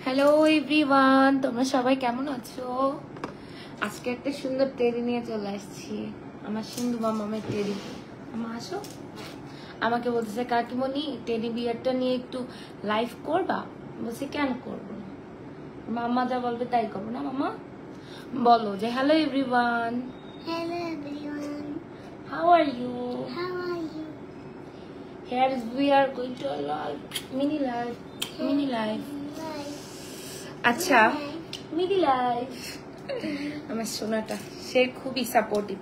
Hello everyone, তোমরা সবাই কেমন আছো? আজকে একটা সুন্দর টেডি নিয়ে চলে আসছি, আমার সিন্ধু মামামের টেডি। মামা আসো। আমাকে বলতেছে কাকিমণি টেডি বিয়ারটা নিয়ে একটু লাইভ করবা। বলছি কেন করবো না, মামা যা বলবে তাই করবো না। মামা বলো যে hello everyone. Hello everyone. How are you? How are you? Here we are going to a live, mini live. Bye. আচ্ছা, মিডি লাইফ। আমার সোনাটা সে খুবই সাপোর্টিভ।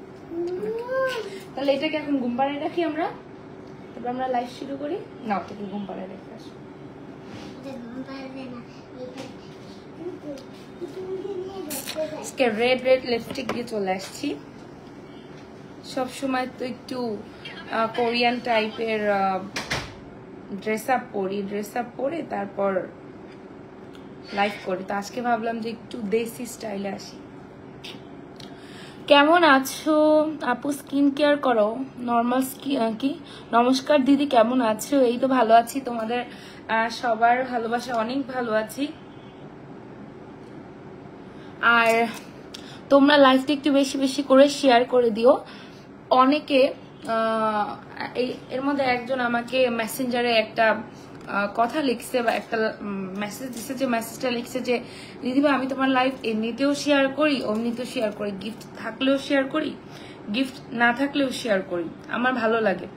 তাহলে এটাকে এখন ঘুম পাড়ায় রাখি আমরা, তারপর আমরা লাইভ শুরু করি। না, ওটাকে ঘুম পাড়ায় রেখে আসো। আজকে রেড লিপস্টিক দিয়ে চলে আসছি। সবসময় তো একটু কোরিয়ান টাইপের ড্রেস আপ পরে তারপর লাইভ করি। তো আজকে ভাবলাম যে একটু দেশি স্টাইলে আসি। কেমন আছো আপু? স্কিন কেয়ার করো? নর্মাল কি? নমস্কার দিদি, কেমন আছো? এই তো ভালো আছি, তোমাদের সবার ভালোবাসা অনেক ভালো আছি। আর তোমরা লাইভটা একটু বেশি বেশি করে শেয়ার করে দিও। অনেকে এর মধ্যে একজন আমাকে মেসেঞ্জারে একটা কথা লিখছে বা একটা মেসেজ দিছে, যে মেসেজটা লিখছে যে দিদিভাই আমি তোমার লাইভ এমনিতেও শেয়ার করি, অমনিতেও শেয়ার করি, গিফট থাকলেও শেয়ার করি, গিফট না থাকলেও শেয়ার করি, আমার ভালো লাগে।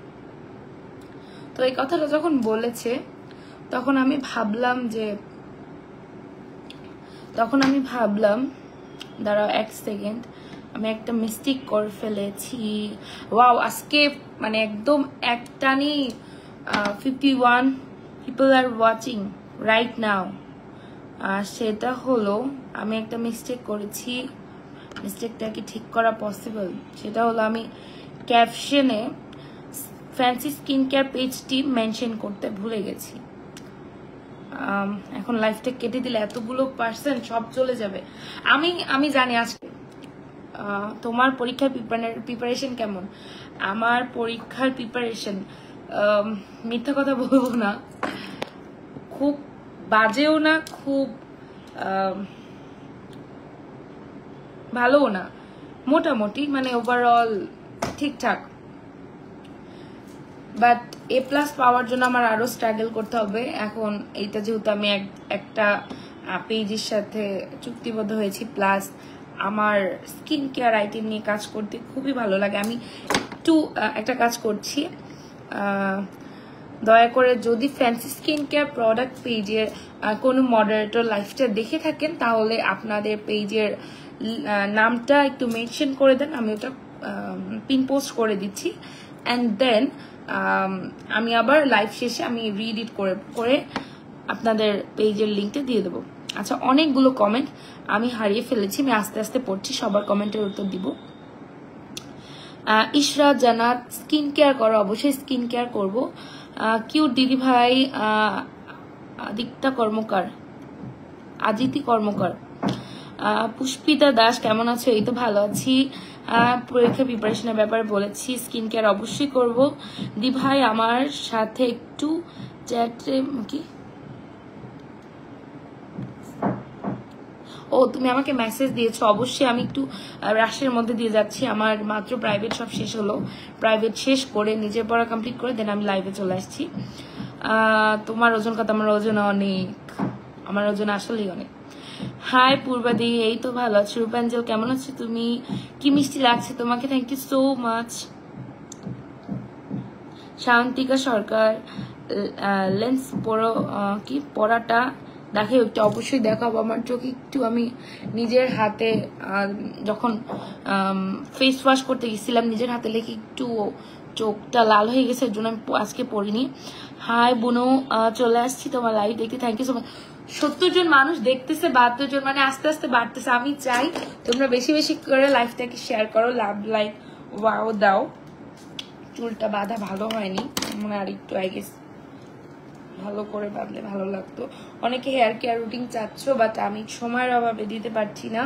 তো এই কথাটা যখন বলেছে তখন আমি ভাবলাম দাঁড়াও এক সেকেন্ড, আমি একটা মিস্টেক করে ফেলেছি। ওয়াও, আজকে মানে একদম একটানি 51 people are watching right now. সেটা হলো আমি একটা মিস্টেক করেছি। মিস্টেকটা কি ঠিক করা পসিবল? সেটা হলো আমি ক্যাপশনে ফ্যান্সি স্কিন কেয়ার পেজটি মেনশন করতে ভুলে গেছি। এখন লাইফটা কেটে দিলে এতগুলো পার্সেন্ট সব চলে যাবে। আমি জানি আজকে তোমার পরীক্ষার প্রিপারেশন কেমন। আমার পরীক্ষার প্রিপারেশন মিথ্যা কথা বলবো না, খুব বাজেও না, খুব ভালোও না, মোটামুটি, মানে ওভারঅল ঠিকঠাক। বাট A+ পাওয়ার জন্য আমার আরো স্ট্রাগল করতে হবে। এখন এইটা যেহেতু আমি একটা পেজের সাথে চুক্তিবদ্ধ হয়েছি, প্লাস আমার স্কিন কেয়ার আইটেম নিয়ে কাজ করতে খুবই ভালো লাগে। আমি একটু একটা কাজ করছি, দয়া করে যদি ফ্যান্সি স্কিন কেয়ার প্রোডাক্ট পেজের কোনো মডারেটর লাইভটা দেখে থাকেন তাহলে আপনাদের পেজের নামটা একটু মেনশন করে দেন, আমি ওটা পিন পোস্ট করে দিচ্ছি। অ্যান্ড দেন আমি আবার লাইভ শেষে আমি রিএডিট করে আপনাদের পেজের লিঙ্কটা দিয়ে দেবো। আচ্ছা, অনেকগুলো কমেন্ট আমি হারিয়ে ফেলেছি, আমি আস্তে আস্তে পড়ছি, সবার কমেন্টের উত্তর দিব। ইশরাত জানাত স্কিন কেয়ার করো? অবশ্যই স্কিন কেয়ার করবো। কিউট দিদি ভাই। আজিতি কর্মকার। পুষ্পিতা দাস কেমন আছো? এই তো ভালো আছি। পরীক্ষা প্রিপারেশনের ব্যাপারে বলেছি, স্কিন কেয়ার অবশ্যই করব। দি ভাই আমার সাথে একটু চ্যাটে কি? ও, তুমি আমাকে মেসেজ দিয়েছো, অবশ্যই আমি একটু রাশের মধ্যে দিয়ে যাচ্ছি। আমার মাত্র প্রাইভেট সব শেষ হলো, প্রাইভেট শেষ করে নিজের পড়া কমপ্লিট করে দেন আমি লাইভে চলে আসছি। তোমার ওজন কত? আমার ওজন অনেক, আমার ওজন আসলেই অনেক। হাই পূর্বাদি, এই তো ভালো আছি। রূপাঞ্জল কেমন আছো তুমি? কি মিষ্টি লাগছে তোমাকে, thank you so much. Shantika Sarkar lens পড়াটা দেখে একটু অবশ্যই দেখাবো। আমার চোখ একটু, আমি নিজের হাতে যখন ফেস ওয়াশ করতে গেছিলাম নিজের হাতে লেগে একটু চোখটা লাল হয়ে গেছে, এর জন্য আমি আজকে পড়িনি। হাই বুনো, চলে আসছি তোমার লাইভ দেখতে, থ্যাংক ইউ সো মাচ। 70 জন মানুষ দেখতেছে, 72 জন, মানে আস্তে আস্তে বাড়তেছে। আমি চাই তোমরা বেশি বেশি করে লাইভটাকে শেয়ার করো, লাভ লাইক ওয়াও দাও। চুলটা বাঁধা ভালো হয়নি, মানে আর একটু আই গেস ভালো করে বাঁধলে ভালো লাগতো। অনেকে হেয়ার কেয়ার রুটিন চাচ্ছ, বাট আমি সময়ের অভাবে দিতে পারছি না,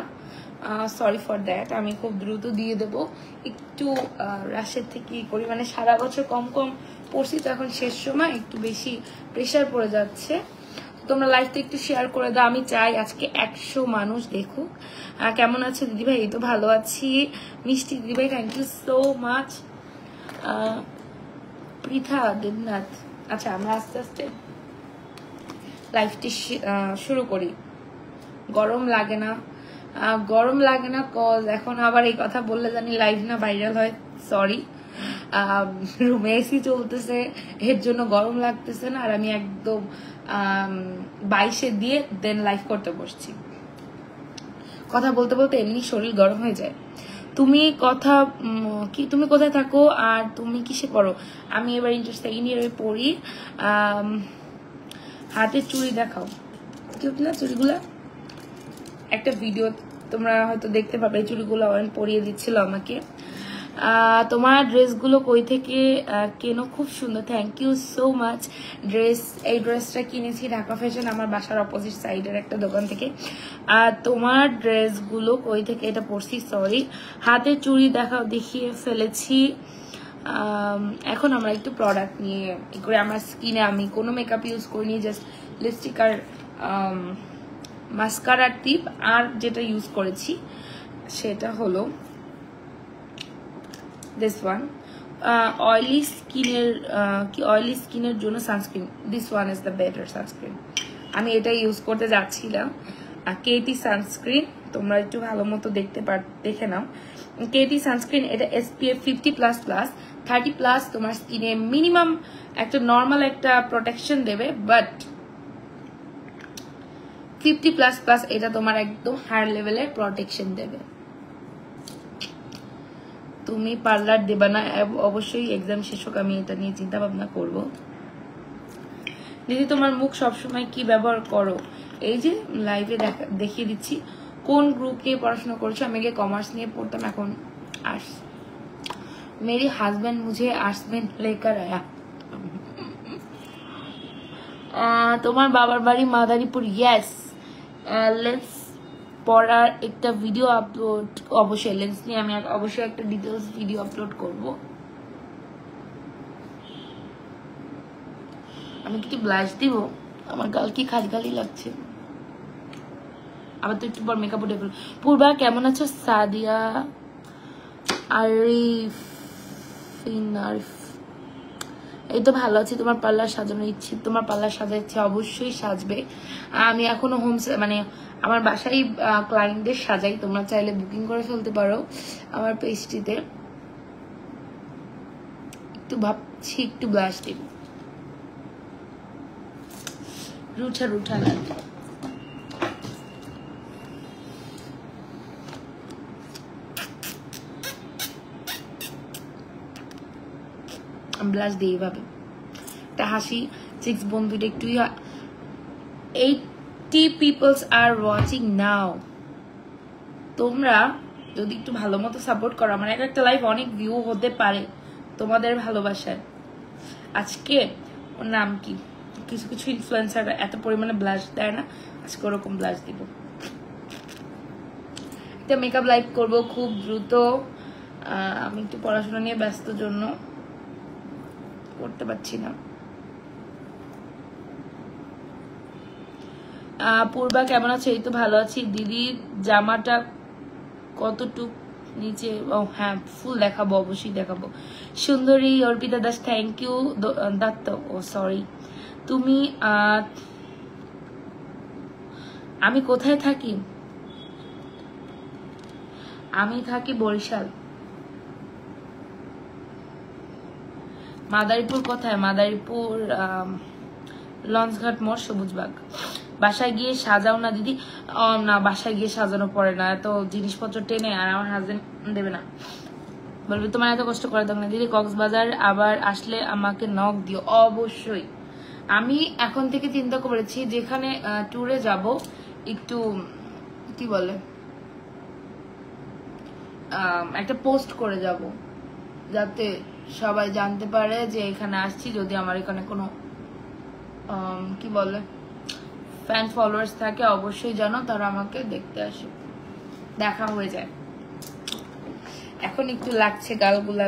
সরি ফর দ্যাট। আমি খুব দ্রুত দিয়ে দেবো। একটু রাশের থেকে করি, মানে সারা বছর কম কম পড়ছি, তো এখন শেষ সময় একটু বেশি প্রেশার পড়ে যাচ্ছে। তোমরা লাইভটা একটু শেয়ার করে দাও, আমি চাই আজকে 100 মানুষ দেখুক। কেমন আছে দিদিভাই? এই তো ভালো আছি। মিষ্টি দিদিভাই thank you so much. Pritha Debnath. আচ্ছা আমরা আস্তে আস্তে লাইভটি শুরু করি। গরম লাগে না? গরম লাগে না কজ এখন আবার এই কথা বললে জানি লাইভ না ভাইরাল হয়, সরি। রুমে এসি চলতেছে, এর জন্য গরম লাগতেছে না। আর আমি একদম 22-এ দিয়ে দেন লাইভ করতে বসছি। কথা বলতে বলতে এমনি শরীর গরম হয়ে যায়। তুমি তুমি কোথায় থাকো আর তুমি কিসে পড়ো? আমি এবার ইন্টার সেকেন্ড ইয়ারে পড়ি। হাতে চুড়ি দেখাও, কিউট না চুড়িগুলা? একটা ভিডিও তোমরা হয়তো দেখতে পাবে, চুড়িগুলো অয়ন পরিয়ে দিচ্ছিল আমাকে। তোমার ড্রেসগুলো কই থেকে কেনো? খুব সুন্দর, থ্যাংক ইউ সো মাচ। এই ড্রেসটা কিনেছি ঢাকা ফ্যাশন, আমার বাসার অপোজিট সাইডের একটা দোকান থেকে। তোমার ড্রেসগুলো কই থেকে? এটা পরছি, সরি। হাতে চুড়ি দেখিয়ে ফেলেছি। এখন আমরা একটু প্রোডাক্ট নিয়ে করে, আমার স্কিনে আমি কোনো মেকআপ ইউজ করিনি, জাস্ট লিপস্টিক আর মাস্কারা টিপ। আর যেটা ইউজ করেছি সেটা হলো this one, oily skin জন্য sunscreen. this one is the better sunscreen। আমি এটা ইউজ করতে যাচ্ছিলাম, কেটি সানস্ক্রিন। তোমরা একটু ভালো মতো দেখে নাও। কেটি সানস্ক্রিন, এটা SPF 50++, 30+ তোমার স্কিনে মিনিমাম একটা নর্মাল একটা প্রোটেকশন দেবে, বাট 50++ এটা তোমার একদম হায়ার লেভেলের প্রোটেকশন দেবে। তুমি পার্লার দেবা না? অবশ্যই এক্সাম শেষ হোক, আমি এটা নিয়ে চিন্তা ভাবনা করবো। দিদি তোমার মুখ সবসময় কি ব্যবহার করো? এই যে লাইভে দেখিয়ে দিচ্ছি। কোন গ্রুপ নিয়ে পড়াশোনা করছো? আমি আগে কমার্স নিয়ে পড়তাম, এখন আর্টস। মেরি হাজবেন্ড মুঝে আর্টস में लेकर आया। তোমার বাবার বাড়ি মাদারীপুর? ইয়েস। লেন্স পড়ার একটা ভিডিও আপলোড, অবশ্যই লেন্স নিয়ে আমি অবশ্যই একটা ডিটেলস ভিডিও আপলোড করব। আমি কি ব্লাশ দিব? আমার গাল কি খালি খালি লাগছে। আবার তো একটু পর মেকআপ উঠে ফেলবো। পূর্বা কেমন আছো? সাদিয়া আরিফ, এই তো ভালো আছি। তোমার পার্লার সাজানোর ইচ্ছে? তোমার পার্লার সাজাচ্ছে? অবশ্যই সাজবে। আমি এখনো মানে আমার বাসায় ক্লায়েন্টদের সাজাই, তোমরা চাইলে বুকিং করে ফেলতে পারো আমার পেজটিতে। একটু ভাবছি একটু ব্লাশ দিব, রুঠা লাগে। ব্লাশ দিয়ে এইভাবে একটা হাসি, 6 বন্ধুটা একটু 80 পিপলস আর ওয়াচিং নাও। তোমরা যদি একটু ভালো মতো সাপোর্ট করো, আমার একটা লাইভ অনেক ভিউ হতে পারে তোমাদের ভালোবাসায়। আজকে ওর নাম কি, কিছু কিছু ইনফ্লুয়েন্সার এত পরিমাণে ব্লাশ দেয় না, আজকে ওরকম ব্লাশ দিব। একটা মেকআপ লাইভ করবো খুব দ্রুত। আমি একটু পড়াশোনা নিয়ে ব্যস্ত জন্য করতে পারছি না। পূর্বা কেমন আছে? এই তো ভালো আছি। দিদি জামাটা কতটুক নিচে? ও হ্যাঁ, ফুল দেখাবো, অবশ্যই দেখাবো। সুন্দরী অর্পিতা দাস, থ্যাংক ইউ। দত্ত, ও সরি। তুমি আমি কোথায় থাকি? আমি থাকি বরিশাল। মাদারীপুর কোথায়? মাদারীপুর লঞ্চঘাট মোড়, সবুজবাগ। বাসায় গিয়ে সাজাও না দিদি? না, বাসায় গিয়ে সাজানো পড়ে না, এত জিনিসপত্র টেনে আর আমার হাজবেন্ড দেবে না, বলবে তোমার এত কষ্ট করে দাও না। দিদি কক্সবাজার আবার আসলে আমাকে নক দিও। অবশ্যই। আমি এখন থেকে চিন্তা করেছি যেখানে ট্যুরে যাব একটু কি বলে একটা পোস্ট করে যাব, যাতে সবাই জানতে পারে যে এখানে আসছি। যদি আমার এখানে কোনো কি বলে ফ্যান ফলোয়ার্স থাকে, অবশ্যই জানো তারা আমাকে দেখতে আসে, দেখা হয়ে যায়। এখন একটু লাগছে গালগুলা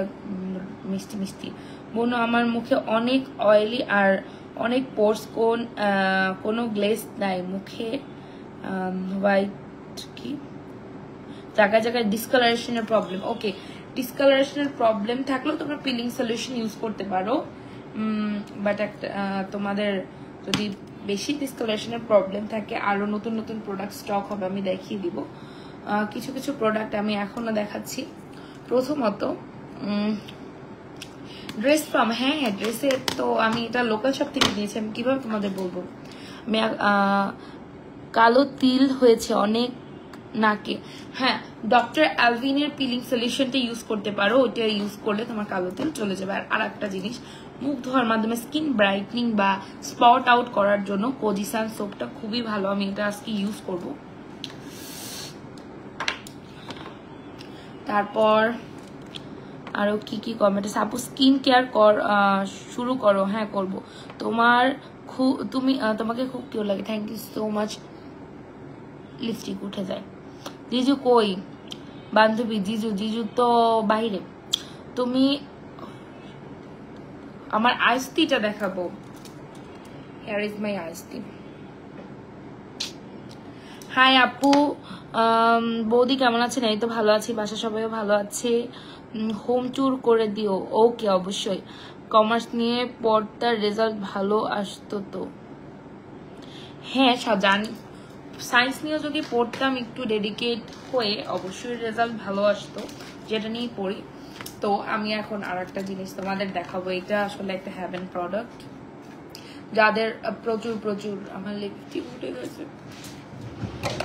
মিষ্টি মিষ্টি। বোনো আমার মুখে অনেক অয়েলি আর অনেক পোর্স কোনো গ্লেজ নাই মুখে হোয়াইট কি জায়গায় জায়গায় ডিসকালারেশনের প্রবলেম। ওকে, ডিসকালারেশনের প্রবলেম থাকলেও তোমরা পিলিং সলিউশন ইউজ করতে পারো, বাট একটা তোমাদের যদি বেশি ডিসকালারেশনের প্রবলেম থাকে আরো নতুন নতুন প্রোডাক্ট স্টক হবে, আমি দেখিয়ে দিব। কিছু কিছু প্রোডাক্ট আমি এখনো দেখাচ্ছি। প্রথমত ড্রেস ফ্রম, হ্যাঁ ড্রেসের তো আমি এটা লোকাল শপ থেকে নিয়েছি, আমি কিভাবে তোমাদের বলবো। আমি কালো তিল হয়েছে অনেক নাকে, হ্যাঁ ডক্টর অ্যালভিনের পিলিং সলিউশনটা ইউজ করতে পারো, ওইটা ইউজ করলে তোমার কালো তিল চলে যাবে। আর একটা জিনিস, মুখ ধোয়ার মাধ্যমে স্কিন ব্রাইটনিং বা স্পট আউট করার জন্য কোজিসান সোপটা খুবই ভালো, আমি এটা আজকে ইউজ করব। তারপর আরো কি কি কমেন্ট আছে? আপু স্কিন কেয়ার শুরু করো। হ্যাঁ করব। তোমাকে খুব কিউ লাগে, thank you so much. Lipstick উঠে যায়। জিজু কই? বান্ধবী জিজু তো বাইরে। তুমি আমার আইসটিটা দেখাবো। হিয়ার ইজ মাই আইসটি। হাই আপু, বৌদি কেমন আছেন? এই তো ভালো আছি, বাসা সবাইও ভালো আছে। হোম ট্যুর করে দিও। ওকে অবশ্যই। কমার্স নিয়ে পড়তার রেজাল্ট ভালো আসতো তো? হ্যাঁ জানি, সায়েন্স নিয়ে যদি পড়তাম একটু ডেডিকেট হয়ে অবশ্যই রেজাল্ট ভালো আসতো, যেটা নিয়ে পড়ি। তো আমি এখন আর একটা জিনিস তোমাদের দেখাবো, এটা আসলে একটা হ্যাভেন প্রোডাক্ট। যাদের প্রচুর আমার লিপস্টিক উঠে গেছে,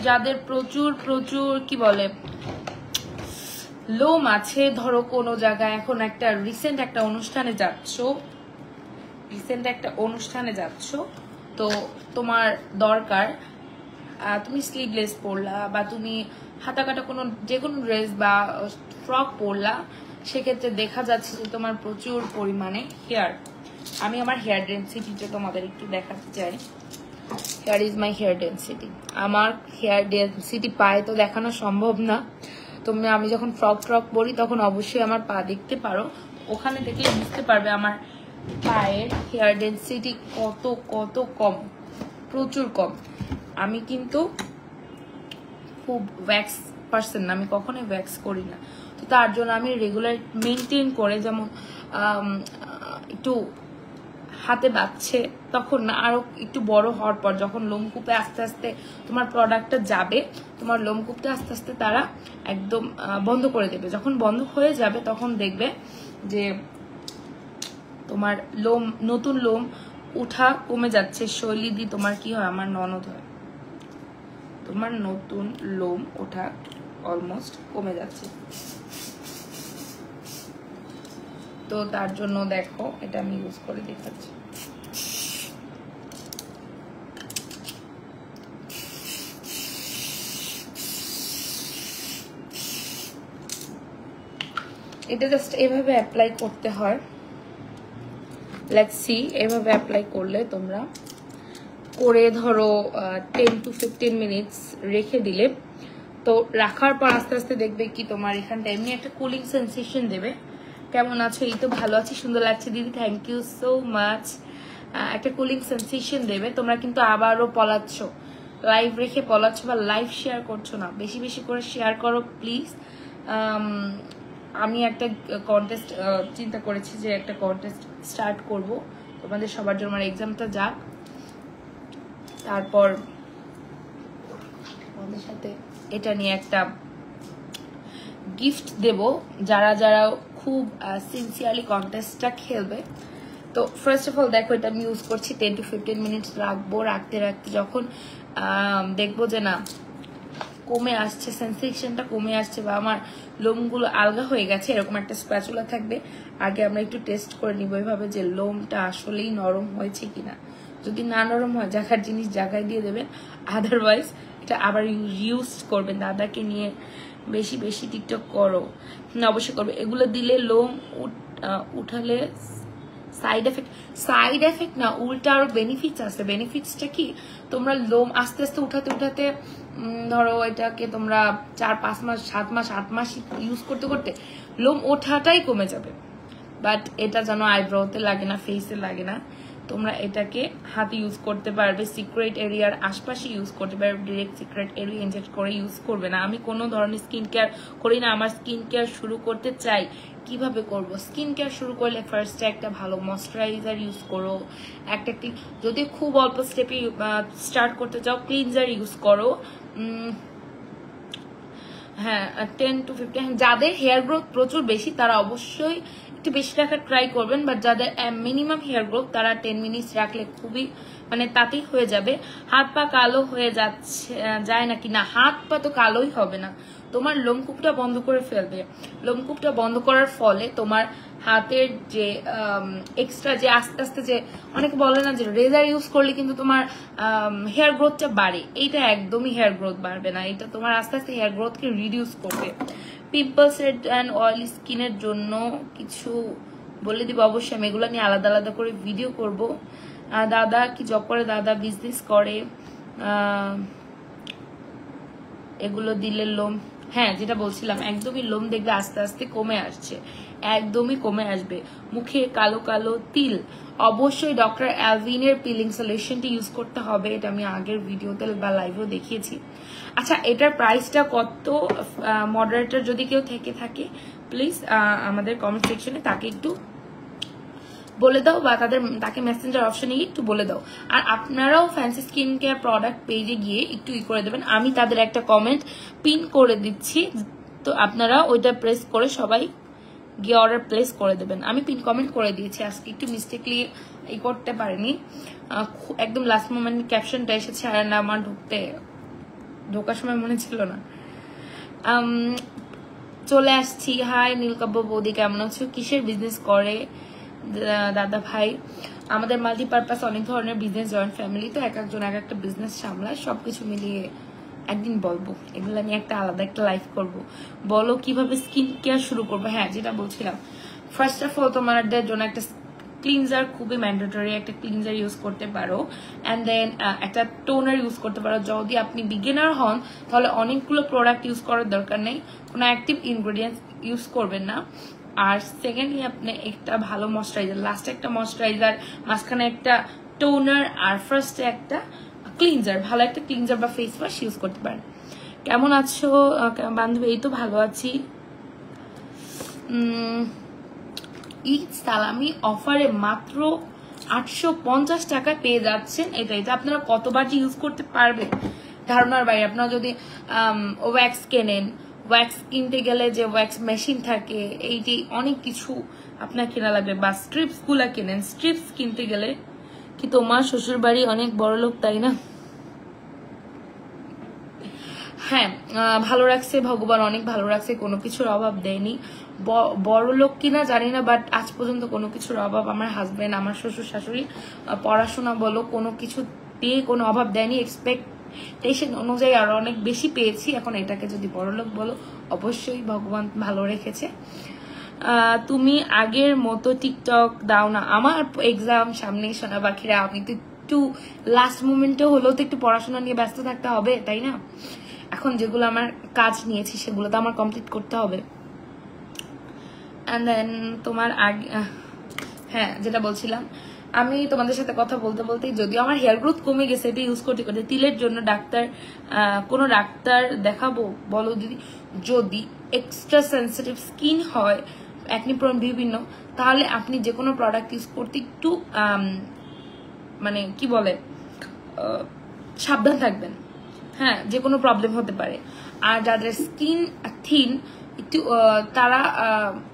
যাদের প্রচুর কি বলে লোম আছে, ধরো কোনো জায়গায় এখন একটা রিসেন্ট একটা অনুষ্ঠানে যাচ্ছ, তো তোমার দরকার তুমি স্লিভলেস পরলা বা তুমি হাতা কাটা যে কোনো ড্রেস বা ফ্রক পরলা, সেক্ষেত্রে দেখা যাচ্ছে যে তোমার প্রচুর পরিমাণে হেয়ার। আমি আমার হেয়ার ডেন্সিটিটা তোমাদের একটু দেখাতে চাই। Here is my hair density. আমার হেয়ার ডেন্সিটি পায়ে তো দেখানো সম্ভব না, আমি যখন ফ্রক পরি তখন অবশ্যই আমার পা দেখতে পারো, ওখানে দেখলে বুঝতে পারবে আমার পায়ের হেয়ার ডেন্সিটি কত কম, প্রচুর কম। আমি কিন্তু খুব ওয়্যাক্স পার্সন না, আমি কখনোই ওয়্যাক্স করি না। তো তার জন্য আমি রেগুলার মেনটেন করে, যেমন একটু হাতে বাঁচছে তখন না, আরো একটু বড় হওয়ার পর যখন লোমকূপে আস্তে আস্তে তোমার প্রোডাক্টটা যাবে, তোমার লোমকূপটা আস্তে আস্তে তারা একদম বন্ধ করে দেবে। যখন বন্ধ হয়ে যাবে তখন দেখবে যে তোমার নতুন লোম উঠা কমে যাচ্ছে। শৈলী দি তোমার কি হয়? আমার ননদ হয়। তোমার নতুন লোম ওঠা অলমোস্ট কমে যাচ্ছে, তো তার জন্য দেখো এটা আমি ইউজ করে দেখাচ্ছি। এটা জাস্ট এভাবে অ্যাপ্লাই করতে হয়। লেটস সি, এভাবে অ্যাপ্লাই করলে তোমরা করে ধরো 10 to 15 মিনিটস রেখে দিলে, তো রাখার পর আস্তে আস্তে দেখবে কি তোমার এখানটা এমনি একটা কুলিং সেন্সেশন দেবে। কেমন আছো? এই তো ভালো আছি, সুন্দর লাগছে দিদি, থ্যাংক ইউ সো মাচ। একটা কুলিং সেন্সেশন দেবে। তোমরা কিন্তু আবারও পলাচ্ছ, লাইভ রেখে পলাচ্ছ বা লাইভ শেয়ার করছো না, বেশি বেশি করে শেয়ার করো প্লিজ। আমি একটা কন্টেস্ট চিন্তা করেছি যে একটা কন্টেস্ট স্টার্ট করব তোমাদের সবার জন্য, আমার এক্সামটা যাক, তারপর আমাদের সাথে এটা নিয়ে একটা গিফট দেব যারা যারা খুব সিনসিয়ারলি কন্টেস্টটা খেলবে। তো ফার্স্ট অফ অল দেখো, এটা আমি ইউজ করছি 10 to 15 মিনিটস রাখবো। রাখতে যখন দেখবো যে না কমে আসছে, সেন্সেশনটা কমে আসছে বা আমার লোমগুলো আলগা হয়ে গেছে, এরকম একটা স্প্যাচুলা থাকবে। আগে আমরা একটু টেস্ট করে নিব এভাবে যে লোমটা আসলেই নরম হয়েছে কিনা। যদি না নরম হয়, জায়গার জিনিস জায়গায় দিয়ে দেবেন, আদারওয়াইজ এটা আবার ইউজ করবেন। দাদাকে নিয়ে বেশি বেশি টিকটক করো, অবশ্যই করবে। এগুলো দিলে লোম উঠালে সাইড এফেক্ট না, উল্টা আরো বেনিফিটস আছে। বেনিফিটসটা কি? তোমরা লোম আস্তে আস্তে উঠাতে ধরো এটাকে তোমরা 4-5 মাস 7 মাস 8 মাস ইউজ করতে করতে লোম ওঠাটাই কমে যাবে। বাট এটা যেন আইব্রোতে লাগে না, ফেসে লাগে না, তোমরা এটাকে হাতে ইউজ করতে পারবে, সিক্রেট এরিয়ার আশপাশে ইউজ করতে পারবে, ডিরেক্ট সিক্রেট এরিয়া ইনজেক্ট করে ইউজ করবে না। আমি কোনো ধরনের স্কিন কেয়ার করি না, আমার স্কিন কেয়ার শুরু করতে চাই, কিভাবে করব? স্কিন কেয়ার শুরু করলে ফার্স্টে একটা ভালো ময়শ্চারাইজার ইউজ করো, একটা যদি খুব অল্প স্টেপে স্টার্ট করতে চাও ক্লিনজার ইউজ করো। হ্যাঁ 10 to 15, যাদের হেয়ার গ্রোথ প্রচুর বেশি তারা অবশ্যই একটু বেশি রাখার ট্রাই করবেন, বাট যাদের মিনিমাম হেয়ার গ্রোথ তারা 10 মিনিটস রাখলে খুবই মানে তাতেই হয়ে যাবে। হাত পা কালো হয়ে যাচ্ছে যায় নাকি? না, হাত পা তো কালোই হবে না, তোমার লোমকূপটা বন্ধ করে ফেলবে। লোমকূপটা বন্ধ করার ফলে তোমার হাতের যে এক্সট্রা যে আস্তে আস্তে যে অনেকে বলে না যে রেজার ইউজ করলে কিন্তু তোমার হেয়ার গ্রোথটা বাড়ে, এইটা একদমই হেয়ার গ্রোথ বাড়বে না, এটা তোমার আস্তে আস্তে হেয়ার গ্রোথকে রিডিউস করবে। পিম্পলস অ্যান্ড অয়েলি স্কিনের জন্য কিছু বলে দিব, অবশ্যই আমি এগুলো নিয়ে আলাদা আলাদা করে ভিডিও করব। দাদা কি জব করে? দাদা বিজনেস করে। এগুলো দিলে লোম, হ্যাঁ যেটা বলছিলাম একদমই লোম দেখবে আস্তে আস্তে কমে আসছে, একদমই কমে আসবে। মুখে কালো কালো তিল, অবশ্যই ডক্টর অ্যালভিনের পিলিং সলিউশনটি ইউজ করতে হবে, এটা আমি আগের ভিডিওতে বা লাইভেও দেখিয়েছি। আচ্ছা এটার প্রাইসটা কত? মডারেটর যদি কেউ থেকে থাকে প্লিজ আমাদের কমেন্ট সেকশনে তাকে একটু বলে দাও, বা তাকে মেসেঞ্জার অপশনে গিয়ে একটু বলে দাও। আর আপনারাও ফ্যান্সি স্কিন কেয়ার প্রোডাক্ট পেজে গিয়ে একটু করে দেবেন, আমি তাদের একটা কমেন্ট পিন করে দিচ্ছি, তো আপনারা ওইটা প্রেস করে সবাই গিয়ে অর্ডার প্লেস করে দেবেন। আমি পিন কমেন্ট করে দিয়েছি, আজকে একটু মিস্টেকলি করতে পারিনি, একদম লাস্ট মোমেন্ট ক্যাপশনটা এসেছে আর না আমার ঢোকার সময় মনে ছিল না। চলে আসছি। হাই নীলকাব্য বৌদি, কেমন আছো? কিসের বিজনেস করে দাদা ভাই? আমাদের মাল্টিপারপাস অনেক ধরনের বিজনেস, জয়েন্ট ফ্যামিলি, তো এক একজন এক একটা বিজনেস সামলায়, সবকিছু মিলিয়ে একদিন বলবো, এগুলো নিয়ে একটা আলাদা একটা লাইভ করব। বলো কিভাবে স্কিন কেয়ার শুরু করবো? হ্যাঁ যেটা বলছিলাম, ফার্স্ট অফ অল তোমাদের জন্য একটা ক্লিনজার খুবই ম্যান্ডেটরি, একটা ক্লিনজার ইউজ করতে পারো, অ্যান্ড দেন একটা টোনার ইউজ করতে পারো। যদি আপনি বিগিনার হন তাহলে অনেকগুলো প্রোডাক্ট ইউজ করার দরকার নেই, কোনো অ্যাক্টিভ ইনগ্রেডিয়েন্টস ইউজ করবেন না। আর সেকেন্ডলি আপনি একটা ভালো ময়শ্চারাইজার, লাস্টে একটা ময়শ্চারাইজার, মাঝখানে একটা টোনার, আর ফার্স্টে একটা ক্লিনজার, ভালো একটা ক্লিনজার বা ফেস ওয়াশ ইউজ করতে পারেন। কেমন আছো বান্ধবী? এই তো ভালো আছি। ঈদ সালামি অফারে মাত্র 850 টাকা পেয়ে যাচ্ছেন। এটা আপনারা কতবার যে ইউজ করতে পারবেন ধারণার বাইরে। আপনারা যদি ওয়্যাক্স কেনেন, ওয়্যাক্স কিনতে গেলে যে ওয়্যাক্স মেশিন থাকে, এইটি অনেক কিছু আপনার কেনা লাগবে, বা স্ট্রিপস গুলা কেনেন, স্ট্রিপস কিনতে গেলে কি তোমার শ্বশুর বাড়ি অনেক বড় লোক তাই না? হ্যাঁ ভালো রাখছে ভগবান, অনেক ভালো রাখছে, কোনো কিছুর অভাব দেয়নি। বড় লোক কিনা জানি না, বাট আজ পর্যন্ত কোনো কিছুর অভাব আমার হাজবেন্ড, আমার শ্বশুর শাশুড়ি পড়াশোনা বলো কোনো কিছু দিয়ে কোনো অভাব দেয়নি, এক্সপেকটেশন অনুযায়ী আরো অনেক বেশি পেয়েছি। এখন এটাকে যদি বড় লোক বলো, অবশ্যই ভগবান ভালো রেখেছে। তুমি আগের মতো টিকটক দাও না, আমার এক্সাম সামনে সোনা পাখিরা, আমি তো একটু লাস্ট মোমেন্টে হলেও তো একটু পড়াশোনা নিয়ে ব্যস্ত থাকতে হবে তাই না? এখন যেগুলো আমার কাজ নিয়েছি সেগুলো তো আমার কমপ্লিট করতে হবে। অ্যান্ড দেন তোমার আগে, হ্যাঁ যেটা বলছিলাম, আমি তোমাদের সাথে কথা বলতে বলতে, যদিও আমার হেয়ার গ্রোথ কমে গেছে এটা ইউজ করতে করতে, তিলের জন্য কোনো ডাক্তার দেখাবো বলো দিদি? যদি এক্সট্রা সেন্সিটিভ স্কিন হয়, একনি প্রবলেম বিভিন্ন, তাহলে আপনি যে কোনো প্রোডাক্ট ইউজ করতে একটু মানে কি বলে সাবধান থাকবেন। হ্যাঁ যে কোনো প্রবলেম হতে পারে। আর যাদের স্কিন থিন একটু তারা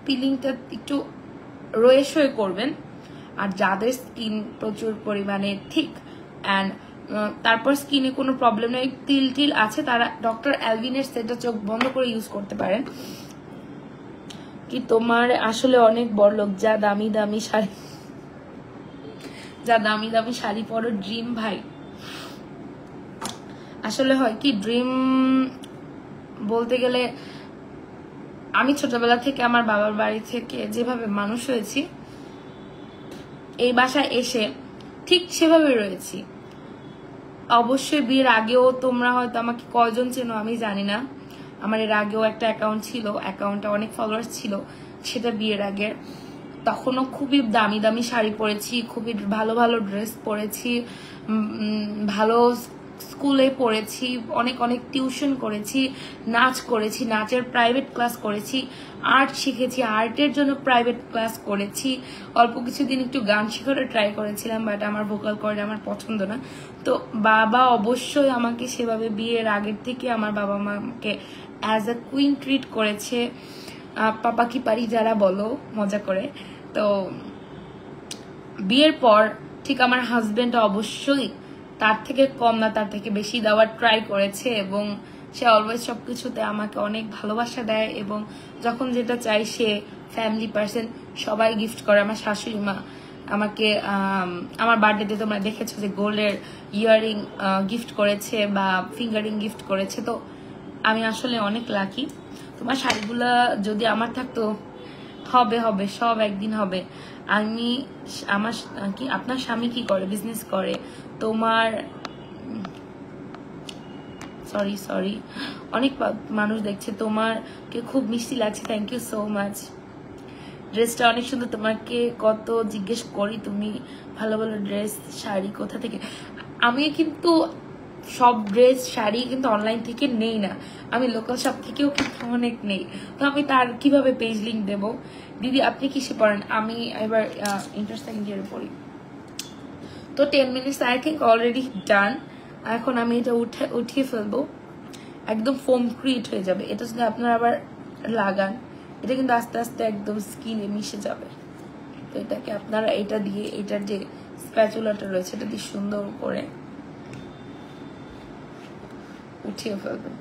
পিলিংটা একটু রয়ে করবেন, আর যাদের স্কিন প্রচুর পরিমাণে ঠিক অ্যান্ড তারপর স্কিনে কোনো প্রবলেম নেই, তিল টিল আছে, তারা ডক্টর অ্যালভিনের সেটা চোখ বন্ধ করে ইউজ করতে পারেন। কি তোমার আসলে অনেক বড় লোক, যা দামি দামি শাড়ি পরো ড্রিম ভাই। আসলে হয় কি, ড্রিম বলতে গেলে আমি ছোটবেলা থেকে আমার বাবার বাড়ি থেকে যেভাবে মানুষ হয়েছি, এই বাসায় এসে ঠিক সেভাবে রয়েছি। অবশ্যই বিয়ের আগেও তোমরা হয়তো আমাকে কয়জন চেনো আমি জানি না, আমার এর আগেও একটা অ্যাকাউন্ট ছিল, অ্যাকাউন্টে অনেক ফলোয়ার্স ছিল, সেটা বিয়ের আগের। তখনও খুবই দামি দামি শাড়ি পরেছি, খুবই ভালো ভালো ড্রেস পরেছি, ভালো স্কুলে পড়েছি, অনেক অনেক টিউশন করেছি, নাচ করেছি, নাচের প্রাইভেট ক্লাস করেছি, আর্ট শিখেছি, আর্টের জন্য প্রাইভেট ক্লাস করেছি, অল্প কিছুদিন একটু গান শেখারও ট্রাই করেছিলাম, বাট আমার ভোকাল কর্ড আমার পছন্দ না। তো বাবা অবশ্যই আমাকে সেভাবে বিয়ের আগের থেকে আমার বাবা মাকে অ্যাজ আ কুইন ট্রিট করেছে, পাপা কি পারি যারা বলো মজা করে। তো বিয়ের পর ঠিক আমার হাজবেন্ড অবশ্যই তার থেকে কম না তার থেকে বেশি দেওয়ার ট্রাই করেছে, এবং সে অলওয়েজ সবকিছুতে আমাকে অনেক ভালোবাসা দেয়, এবং যখন যেটা চাই সে ফ্যামিলি পার্সন, সবাই গিফট করে। আমার শাশুড়ি মা আমাকে আমার বার্থডেতে তোমরা দেখেছো যে গোল্ডের ইয়াররিং গিফট করেছে বা ফিঙ্গারিং গিফট করেছে। তো আমি আসলে অনেক লাকি। তোমার শাড়িগুলা যদি আমার থাকতো, হবে হবে সব একদিন হবে। আমি আমার কি আপনার স্বামী কি করে? বিজনেস করে। তোমার সরি অনেক মানুষ দেখছে। তোমারকে খুব মিষ্টি লাগছে, থ্যাংক ইউ সো মাচ। ড্রেসটা অনেক সুন্দর। তোমাকে কত জিজ্ঞেস করি তুমি ভালো ভালো ড্রেস শাড়ি কোথা থেকে? আমি কিন্তু সব ড্রেস শাড়ি কিন্তু অনলাইন থেকে নেই না, আমি লোকাল শপ থেকেও কিন্তু অনেক নেই। তো আমি তার কিভাবে পেজ লিঙ্ক দেবো? দিদি আপনি কিসে পড়েন? আমি এবার ইন্টার সেকেন্ড ইয়ারে পড়ি। তো 10 minutes I think already done. এখন আমি এটা উঠিয়ে ফেলবো, একদম ফোম ক্রিয়েট হয়ে যাবে। এটা যদি আপনারা আবার লাগান, এটা কিন্তু আস্তে আস্তে একদম স্কিনে মিশে যাবে। তো এটাকে আপনারা এটা দিয়ে, এটার যে স্প্যাচুলাটা রয়েছে এটা দিয়ে সুন্দর করে উঠিয়ে ফেলবেন।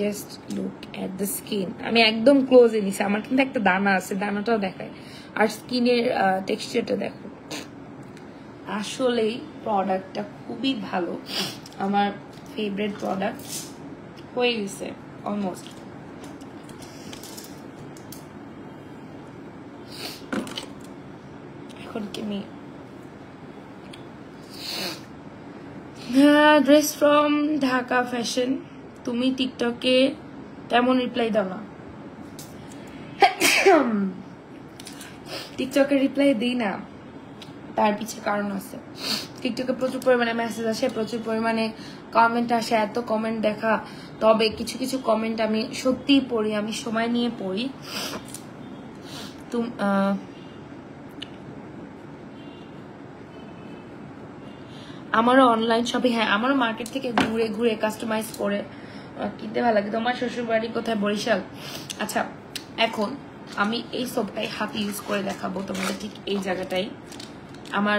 Just look at the skin. আমি একদম ক্লোজে নিছি, আমার কিন্তু একটা দানা আছে, দানাটাও দেখায়। আর স্কিনের টেক্সচারটা দেখো, আসলেই প্রোডাক্টটা খুবই ভালো। আমার ফেভারিট প্রোডাক্ট হয়ে গেছে অলমোস্ট। এখন কি আমি ড্রেস ফ্রম ঢাকা ফ্যাশন। তুমি টিকটকে তেমন রিপ্লাই দাও না। টিকটকে রিপ্লাই দিই না, তার পিছে কারণ আছে। টিকটকে প্রচুর পরিমাণে মেসেজ আসে, প্রচুর পরিমাণে কমেন্ট আসে, এত কমেন্ট দেখা। তবে কিছু কিছু কমেন্ট আমি সত্যিই পড়ি, আমি সময় নিয়ে পড়ি। আমারও অনলাইন শপিং, হ্যাঁ আমারও মার্কেট থেকে ঘুরে ঘুরে কাস্টমাইজ করে কিনতে ভালো লাগে। তোমার শ্বশুর বাড়ি কোথায়? বরিশাল। আচ্ছা, এখন আমি এই সোপটাই হাতে ইউজ করে দেখাবো তোমাদের, ঠিক এই জায়গাটাই আমার।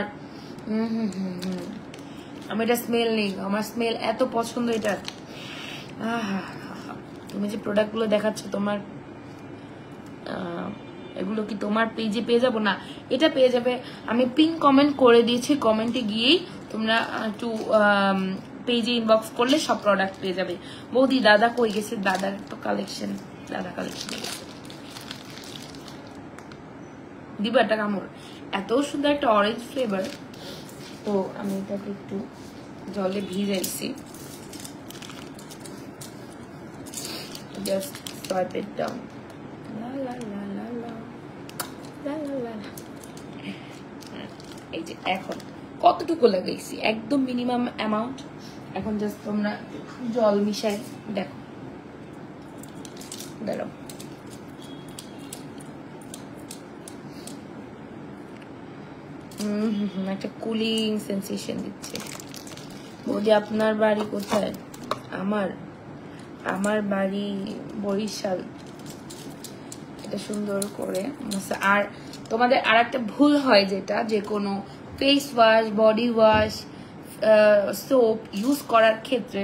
আমি এটা স্মেল নেই, আমার স্মেল এত পছন্দ এটা। তুমি যে প্রোডাক্টগুলো দেখাচ্ছ তোমার, এগুলো কি তোমার পেজে পেয়ে যাবো? না, এটা পেয়ে যাবে। আমি পিন কমেন্ট করে দিয়েছি, কমেন্টে গিয়েই তোমরা একটু পেজে ইনবক্স করলে সব প্রোডাক্ট পেয়ে যাবে। বৌদি দাদা কই গেছে? দাদার তো কালেকশন, দাদা কালেকশন দিব একটা কামড়। এত সুন্দর একটা অরেঞ্জ ফ্লেভার। তো আমি এটাকে একটু জলে ভিজাইছি, জাস্ট সোয়াইপ ইট ডাউন। এই যে এখন কতটুকু লাগাইছি, একদম মিনিমাম অ্যামাউন্ট। এখন জাস্ট তোমরা জল মিশাই দেখো, দাঁড়াও। একটা কুলিং সেন্সেশন দিচ্ছে। বৌদি আপনার বাড়ি কোথায়? আমার বাড়ি বরিশাল। এটা সুন্দর করে। আর তোমাদের আর একটা ভুল হয়, যেটা যে কোনো face wash, body wash, soap use করার ক্ষেত্রে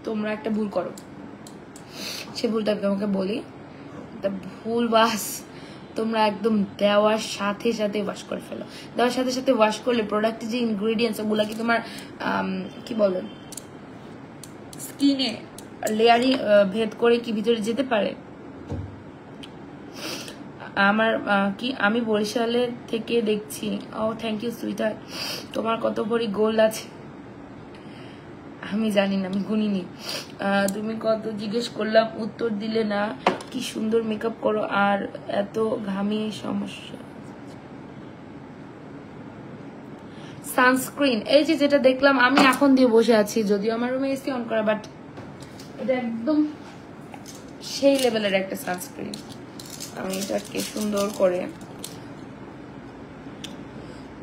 তোমরা একটা ভুল করো। সে ভুলটা তোমাকে বলি। ভুল ওয়াশ তোমরা একদম দেওয়ার সাথে সাথে ওয়াশ করে ফেলো। দেওয়ার সাথে সাথে ওয়াশ করলে প্রোডাক্টের যে ইনগ্রেডিয়েন্টস ওগুলা কি তোমার কি বলে স্কিনে লেয়ারিং ভেদ করে কি ভিতরে যেতে পারে? আমার কি আমি বরিশালের থেকে দেখছি। ও থ্যাংক ইউ সুইটার। তোমার কত ভরি গোল্ড আছে? আমি জানি না, আমি গুনিনি। তুমি কত জিজ্ঞেস করলাম, উত্তর দিলে না। কি সুন্দর মেকআপ করো, আর এত ঘামি সমস্যা। সানস্ক্রিন এই যে যেটা দেখলাম আমি এখন দিয়ে বসে আছি, যদিও আমার রুমে এসি অন করা, বাট এটা একদম সেই লেভেলের একটা সানস্ক্রিন। আমি এটাকে সুন্দর করে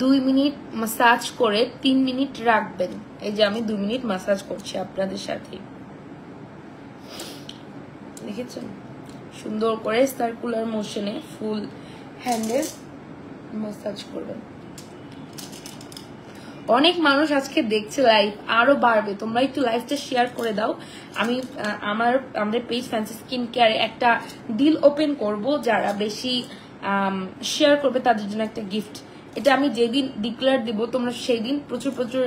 2 মিনিট মাসাজ করে 3 মিনিট রাখবেন। এই যে আমি 2 মিনিট মাসাজ করছি আপনাদের সাথে, দেখেছেন? সুন্দর করে সার্কুলার মোশনে ফুল হ্যান্ডে মাসাজ করবেন। অনেক মানুষ আজকে দেখছে, লাইভ আরো বাড়বে, তোমরা একটু লাইভটা শেয়ার করে দাও। আমি আমাদের পেজ ফ্যান্সি স্কিন কেয়ারে একটা ডিল ওপেন করব, যারা বেশি শেয়ার করবে তাদের জন্য একটা গিফট। এটা আমি যেদিন ডিক্লেয়ার দিব, তোমরা সেই দিন প্রচুর প্রচুর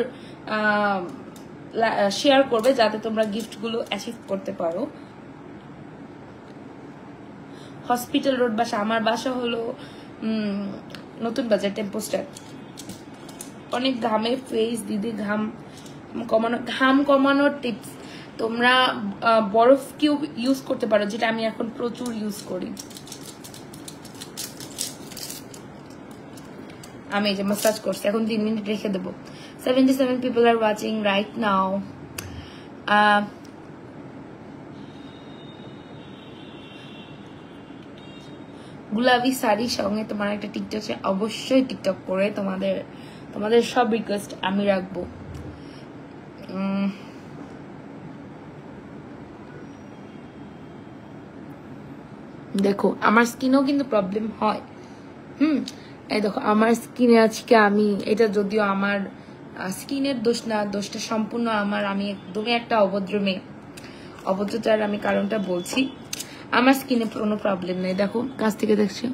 শেয়ার করবে, যাতে তোমরা গিফটগুলো অ্যাচিভ করতে পারো। হসপিটাল রোড বাসা, আমার বাসা হলো নতুন বাজার টেম্পোস্টার। অনেক ঘামে ফেস দিদি, ঘাম কমানোর টিপস, তোমরা বরফ কিউব ইউজ করতে পারো, যেটা আমি এখন প্রচুর ইউজ করি। আমি এই যে মাসাজ করছি, এখন 3 মিনিট রেখে দেবো। 77 people are watching right now. গুলাবি শাড়ির সঙ্গে তোমার একটা টিকটক, অবশ্যই টিকটক করে তোমাদের সব রিকোয়েস্ট আমি রাখবো। দেখো আমার স্কিনেও কিন্তু প্রবলেম হয়। এই দেখো আমার স্কিনে আজকে, আমি এটা যদিও আমার স্কিনের দোষ না, দোষটা সম্পূর্ণ আমার, আমি একদমই একটা অভদ্র মেয়ে। অভদ্রতার আমি কারণটা বলছি, আমার স্কিনে কোনো প্রবলেম নেই। দেখো কাছ থেকে দেখছি।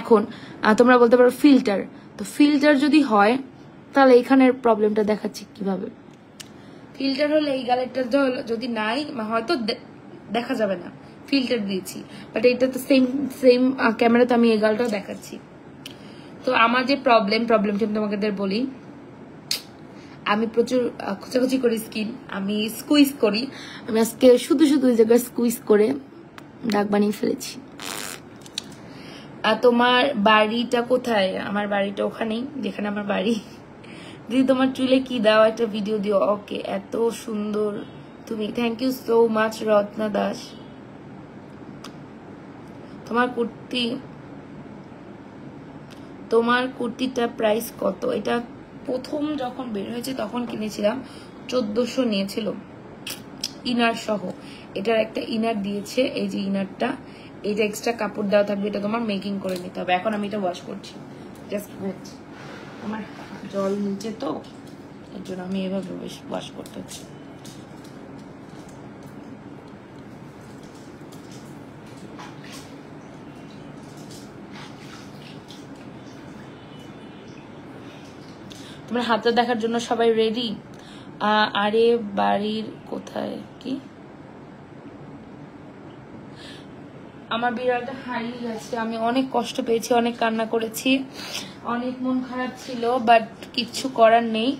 এখন তোমরা বলতে পারো ফিল্টার, তো ফিল্টার যদি হয় তাহলে এখানের প্রবলেমটা দেখাচ্ছি কিভাবে। ফিল্টার হলে এই গালেরটা যদি নাই, হয়তো দেখা যাবে না, ফিল্টার দিয়েছি, বাট এটা তো সেম ক্যামেরাতে আমি এই গালটাও দেখাচ্ছি। তো আমার যে প্রবলেমটা আমি তোমাদের বলি, আমি প্রচুর খোঁচাখুচি করি স্কিন, আমি স্কুইজ করি। আমি আজকে শুধু ওই জায়গায় স্কুইজ করে দাগ বানিয়ে ফেলেছি। তোমার বাড়িটা কোথায়? আমার বাড়িটা ওখানেই যেখানে আমার বাড়ি। দিদি তোমার চুলে কি দাও, একটা ভিডিও দিও। ওকে, এত সুন্দর তুমি, thank you so much Ratna Das. তোমার কুর্তিটা প্রাইস কত? এটা প্রথম যখন বের হয়েছে তখন কিনেছিলাম, 1400 নিয়েছিল ইনার সহ। এটার একটা ইনার দিয়েছে, এই যে ইনারটা, এটা এক্সট্রা কাপড় দেওয়া থাকবে, এটা তোমার মেকিং করে নিতে হবে। এখন আমি এটা ওয়াশ করছি, জাস্ট ওয়েট, আমার জল নিচে তো এর জন্য আমি এভাবে ওয়াশ করতে হচ্ছে। তোমার হাতটা দেখার জন্য সবাই রেডি? আরে বাড়ির কোথায়? কি আমার বিড়ালটা হারিয়ে গেছে, আমি অনেক কষ্ট পেয়েছি, অনেক কান্না করেছি, অনেক মন খারাপ ছিল, বাট কিচ্ছু করার নেই।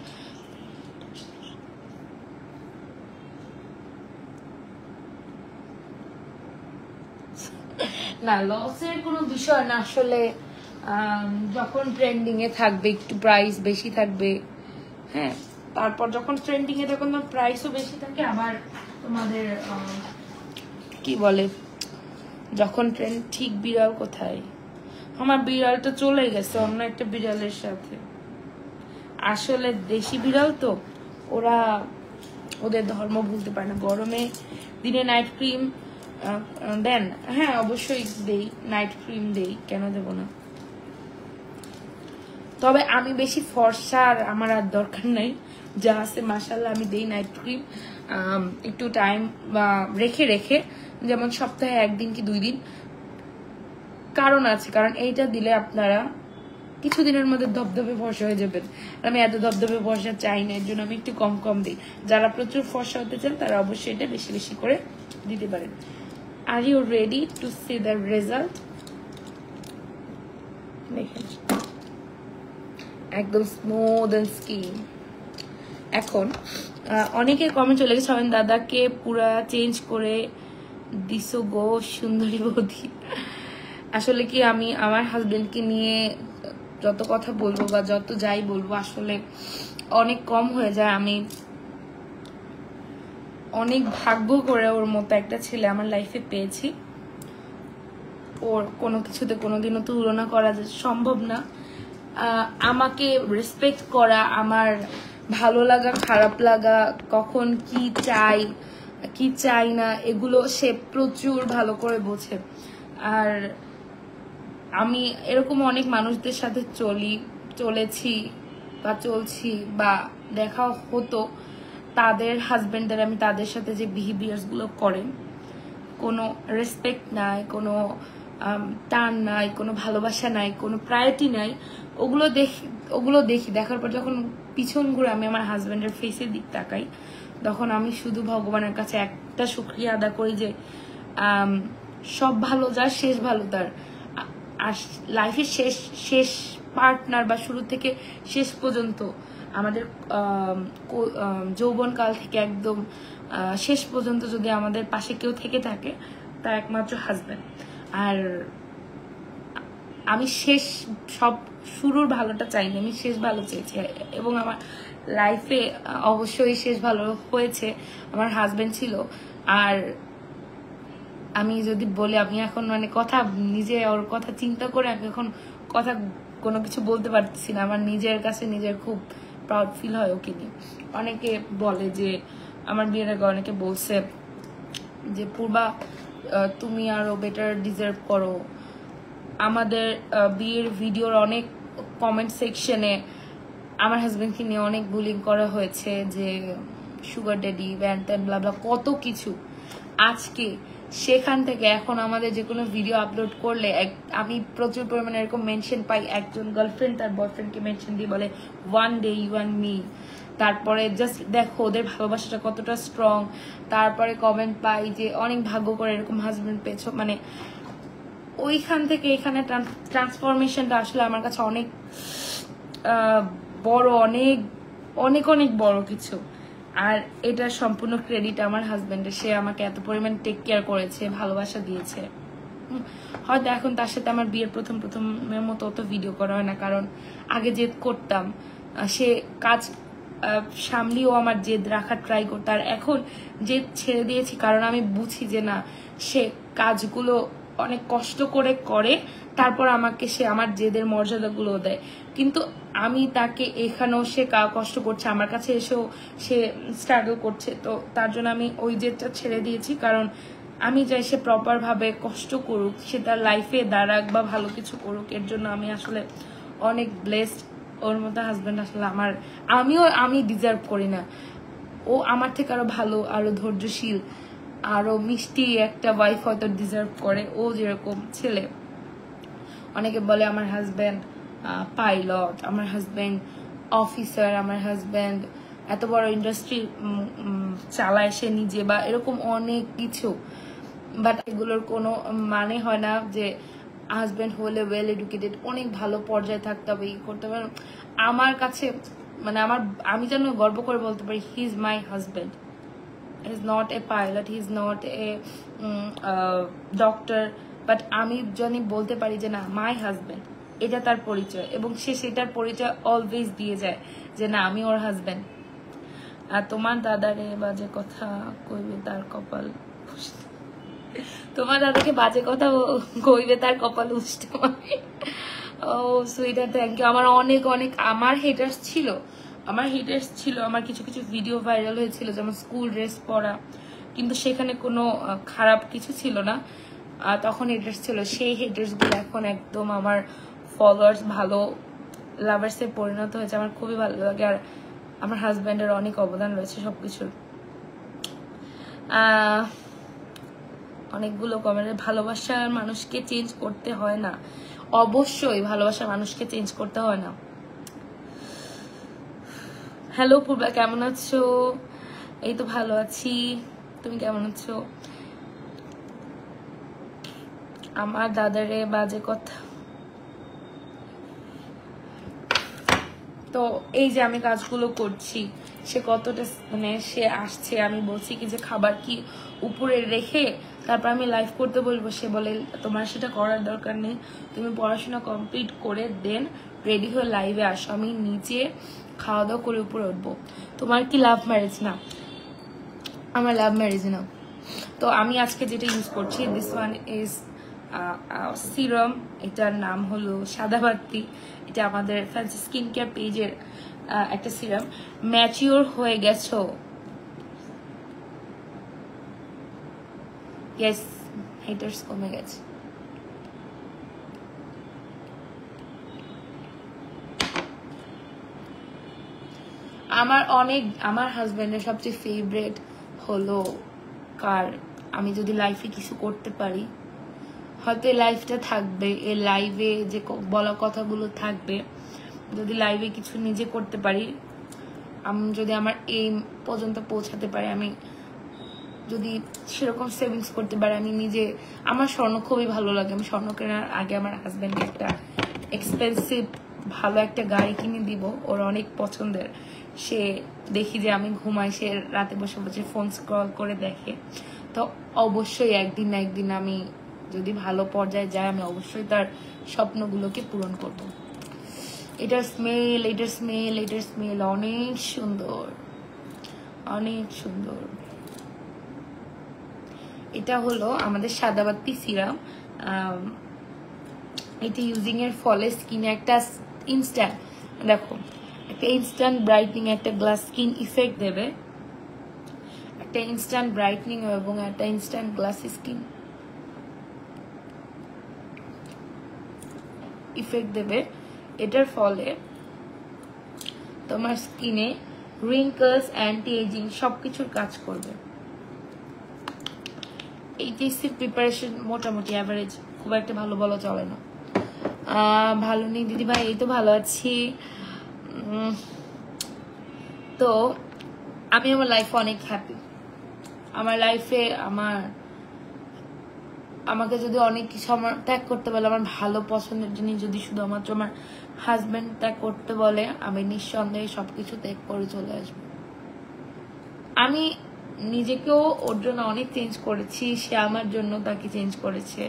না, লসের কোনো বিষয় না আসলে। যখন ট্রেন্ডিং এ থাকবে একটু প্রাইস বেশি থাকবে, হ্যাঁ, তারপর যখন ট্রেন্ডিং এ তখন প্রাইসও বেশি থাকে। আবার তোমাদের কি বলে, যখন ট্রেন্ড ঠিক। বিড়াল কোথায়? আমার বিড়ালটা চলে গেছে অন্য একটা বিড়ালের সাথে। আসলে দেশি বিড়াল তো, ওদের ধর্ম ভুলতে পারে না। গরমে দিনে নাইট ক্রিম দেন? হ্যাঁ অবশ্যই দেই, নাইট ক্রিম দেই, কেন দেব না। তবে আমি বেশি ফর্সার আমার আর দরকার নাই, যা আছে মাশাআল্লাহ আমি দেই নাইট ক্রিম। একটু টাইম রেখে রেখে, যেমন সপ্তাহে 1 দিন কি 2 দিন। কারণ আছে, কারণ এইটা দিলে আপনারা কিছুদিনের মধ্যে ধবধবে ফর্সা হয়ে যাবেন। আমি এত ধবধবে ফর্সা চাই না, এর জন্য আমি একটু কম কম দিই। যারা প্রচুর ফর্সা হতে চান তারা অবশ্যই এটা বেশি বেশি করে দিতে পারেন। Are you ready to see the result? দেখেন একদম স্মুথ এন্ড স্কিন। এখন অনেকে কমেন্ট চলে গেছে দাদাকে পুরা চেঞ্জ করে দিছো গো সুন্দরী বৌদি। আসলে কি আমি আমার হাজবেন্ডকে নিয়ে যত কথা বলবো বা যত যাই বলবো আসলে অনেক কম হয়ে যায়। আমি অনেক ভাগ্য করে ওর মতো একটা ছেলে আমার লাইফে পেয়েছি। ওর কোনো কিছুতে কোনোদিনও তুলনা করা সম্ভব না। আমাকে রেসপেক্ট করা, আমার ভালো লাগা খারাপ লাগা, কখন কি চাই কি চাই না, এগুলো সে প্রচুর ভালো করে বোঝে। আর আমি এরকম অনেক মানুষদের সাথে চলেছি বা চলছি বা দেখা হতো, তাদের হাজবেন্ডদের আমি তাদের সাথে যে বিহেভিয়ার্স গুলো করেন, কোনো রেসপেক্ট নাই, কোনো টান নাই, কোনো ভালোবাসা নাই, কোনো প্রায়োরিটি নাই, ওগুলো দেখি। দেখার পর যখন পিছন ঘুরে আমি আমার হাজবেন্ডের ফেসের দিক তাকাই, তখন আমি শুধু ভগবানের কাছে একটা শুকরিয়া আদা করি যে সব ভালো যার শেষ ভালো তার। আর লাইফের শেষ পার্টনার বা শুরু থেকে শেষ পর্যন্ত আমাদের যৌবনকাল থেকে একদম শেষ পর্যন্ত যদি আমাদের পাশে কেউ থেকে থাকে, তা একমাত্র হাজবেন্ড। আর আমি সব শুরুর ভালোটা চাইনি, আমি শেষ ভালো চেয়েছি। এবং আমার লাইফে অবশ্যই শেষ ভালো হয়েছে, আমার হাজবেন্ড ছিল। আর আমি যদি বলি, আমি এখন কথা নিজে ওর কথা চিন্তা করে আমি এখন কথা কোনো কিছু বলতে পারতেছি না। আমার নিজের কাছে নিজের খুব প্রাউড ফিল হয় ওকে নিয়ে। অনেকে বলে যে আমার বিয়ের আগে অনেকে বলছে যে পূর্বা তুমি আরো বেটার ডিজার্ভ করো। আমাদের বিয়ের ভিডিওর অনেক কমেন্ট সেকশনে আমার হাজবেন্ডকে নিয়ে অনেক বুলিং করা হয়েছে যে সুগার ড্যাডি ব্যান ট্যান ব্লাবলা কত কিছু। আজকে সেখান থেকে এখন আমাদের যে কোনো ভিডিও আপলোড করলে আমি প্রচুর পরিমাণে এরকম মেনশন পাই, একজন গার্লফ্রেন্ড তার বয়ফ্রেন্ডকে মেনশন দিয়ে বলে one day you and me. তারপরে জাস্ট দেখো ওদের ভালোবাসাটা কতটা স্ট্রং। তারপরে কমেন্ট পাই যে অনেক ভাগ্য করে এরকম হাজবেন্ড পেয়েছো। ওইখান থেকে এখানে ট্রান্সফরমেশনটা আসলে আমার কাছে অনেক বড়, অনেক অনেক অনেক বড় কিছু। আর এটা সম্পূর্ণ ক্রেডিট আমার হাজবেন্ডের। সে আমাকে এত পরিমাণ টেক কেয়ার করেছে, ভালোবাসা দিয়েছে। হয়তো এখন তার সাথে আমার বিয়ের প্রথমের মতো অত ভিডিও করা হয় না, কারণ আগে জেদ করতাম, সে কাজ সামলিও আমার জেদ রাখার ট্রাই করতো। আর এখন জেদ ছেড়ে দিয়েছি, কারণ আমি বুঝি যে না, সে কাজগুলো অনেক কষ্ট করে তারপর আমাকে সে আমার জেদের মর্যাদাগুলো দেয়। কিন্তু আমি তাকে এখানেও সে কষ্ট করছে, আমার কাছে এসেও সে স্ট্রাগল করছে, তো তার জন্য আমি ওই জেদটা ছেড়ে দিয়েছি। কারণ আমি চাই সে প্রপার ভাবে কষ্ট করুক, সে তার লাইফে দাঁড়াক বা ভালো কিছু করুক। এর জন্য আমি আসলে অনেক ব্লেসড। ওর মতো হাজবেন্ড আসলে আমি ডিজার্ভ করি না। ও আমার থেকে আরো ভালো, আরো ধৈর্যশীল, আরো মিষ্টি একটা ওয়াইফ হয়তো ডিজার্ভ করে, ও যেরকম ছেলে। অনেকে বলে আমার হাজবেন্ড পাইলট, আমার হাজবেন্ড অফিসার, আমার হাজবেন্ড এত বড় ইন্ডাস্ট্রি চালায় সে নিজে, বা এরকম অনেক কিছু। বাট এগুলোর কোনো মানে হয় না যে হাজবেন্ড হলে ওয়েল এডুকেটেড, অনেক ভালো পর্যায়ে থাকতে হবে, করতে হবে। আমার কাছে আমি যেন গর্ব করে বলতে পারি he is my husband. He is not a pilot, he is not a doctor, but আমি জানি বলতে পারি যে না, মাই হাজবেন্ড, এটা তার পরিচয়। এবং সে সেটার পরিচয় অলওয়েজ দিয়ে যায় যে না, আমি ওর হাজবেন্ড। আর তোমার দাদারে বাজে কথা কইবে তার কপাল, তোমার দাদাকে বাজে কথা কইবে তার কপাল উষ্ঠ। ও সুইটার, থ্যাংক ইউ। আমার অনেক অনেক আমার হেটার্স ছিল, আমার কিছু কিছু ভিডিও ভাইরাল হয়েছিল, যেমন স্কুল ড্রেস পরা, কিন্তু সেখানে কোনো খারাপ কিছু ছিল না, তখন হেটার্স ছিল। সেই হেটার্স গুলো এখন একদম আমার ফলোয়ার্স, ভালো লাভার্সে পরিণত হয়েছে। আমার খুবই ভালো লাগে। আর আমার হাজবেন্ডের অনেক অবদান রয়েছে সবকিছুর। অনেকগুলো কমেন্ট, ভালোবাসার মানুষকে চেঞ্জ করতে হয় না। অবশ্যই ভালোবাসার মানুষকে চেঞ্জ করতে হয় না। হ্যালো পূর্বা, কেমন আছো? এই তো ভালো আছি, তুমি কেমন আছো? আমার দাদারে বাজে কথা, তো তো এই যে আমি কাজগুলো করছি, সে কতটা মানে সে আসছে, আমি বলছি কি যে খাবার কি উপরে রেখে তারপর আমি লাইভ করতে বলবো, সে বলে তোমার সেটা করার দরকার নেই, তুমি পড়াশোনা কমপ্লিট করে দেন রেডি হয়ে লাইভে আসো, আমি নিচে খাওয়া দাওয়া করে উপরে উঠবো। তোমার কি লাভ ম্যারেজ? না, আমার লাভ ম্যারেজ না। তো আমি আজকে যেটা ইউজ করছি, দিস ওয়ান ইজ সিরাম, এটার নাম হলো সাদাবাতি। এটা আমাদের ফ্যান্সি স্কিন কেয়ার পেজের একটা সিরাম। ম্যাচিওর হয়ে গেছো? ইয়েস, হেটার্স কমে গেছে। আমার হাজবেন্ডের সবচেয়ে ফেভারিট হলো কার, আমি যদি লাইফে কিছু করতে পারি, হয়তো এই লাইফটা থাকবে, এই লাইভে যে বলা কথাগুলো থাকবে, যদি লাইভে কিছু নিজে করতে পারি, আমি যদি আমার এইম পর্যন্ত পৌঁছাতে পারি, আমি যদি সেরকম সেভিংস করতে পারি, আমি নিজে, আমার স্বর্ণ খুবই ভালো লাগে, আমি স্বর্ণ কেনার আগে আমার হাজবেন্ডকে একটা এক্সপেন্সিভ ভালো একটা গাড়ি কিনে দিব, ওর অনেক পছন্দের। সে দেখি যে আমি ঘুমাই, সে রাতে বসে বসে ফোন স্ক্রল করে দেখে। তো অবশ্যই একদিন না একদিন আমি যদি ভালো পর্যায়ে যাই, আমি অবশ্যই তার স্বপ্নগুলোকে পূরণ করব। এটার স্মেল অনেক সুন্দর, অনেক সুন্দর। এটা হলো আমাদের সাদাবাতি সিরাম। এটা ইউজিং এর ফলে স্কিনে একটা ইনস্ট্যান্ট, দেখো, একটা ইনস্ট্যান্ট ব্রাইটনিং, একটা গ্লাস স্কিন ইফেক্ট দেবে, একটা ইনস্ট্যান্ট ব্রাইটনিং এবং একটা ইনস্ট্যান্ট গ্লাস স্কিন ইফেক্ট দেবে। এটার ফলে তোমার স্কিনে রিঙ্কলস, অ্যান্টি এজিং সবকিছুর কাজ করবে। এইচএসসি প্রিপারেশন মোটামুটি অ্যাভারেজ, খুব একটা ভালো বলা চলে না। ভালো নেই দিদি ভাই, এই তো ভালো আছি। তো আমি আমার লাইফে অনেক হ্যাপি। আমার লাইফে আমাকে যদি অনেক কিছু আমার ত্যাগ করতে বলে, আমার ভালো পছন্দের জিনিস যদি শুধুমাত্র আমার হাজবেন্ড ত্যাগ করতে বলে, আমি নিঃসন্দেহে সবকিছু ত্যাগ করে চলে আসবো। আমি নিজেকেও ওর জন্য অনেক চেঞ্জ করেছি, সে আমার জন্য তাকে চেঞ্জ করেছে।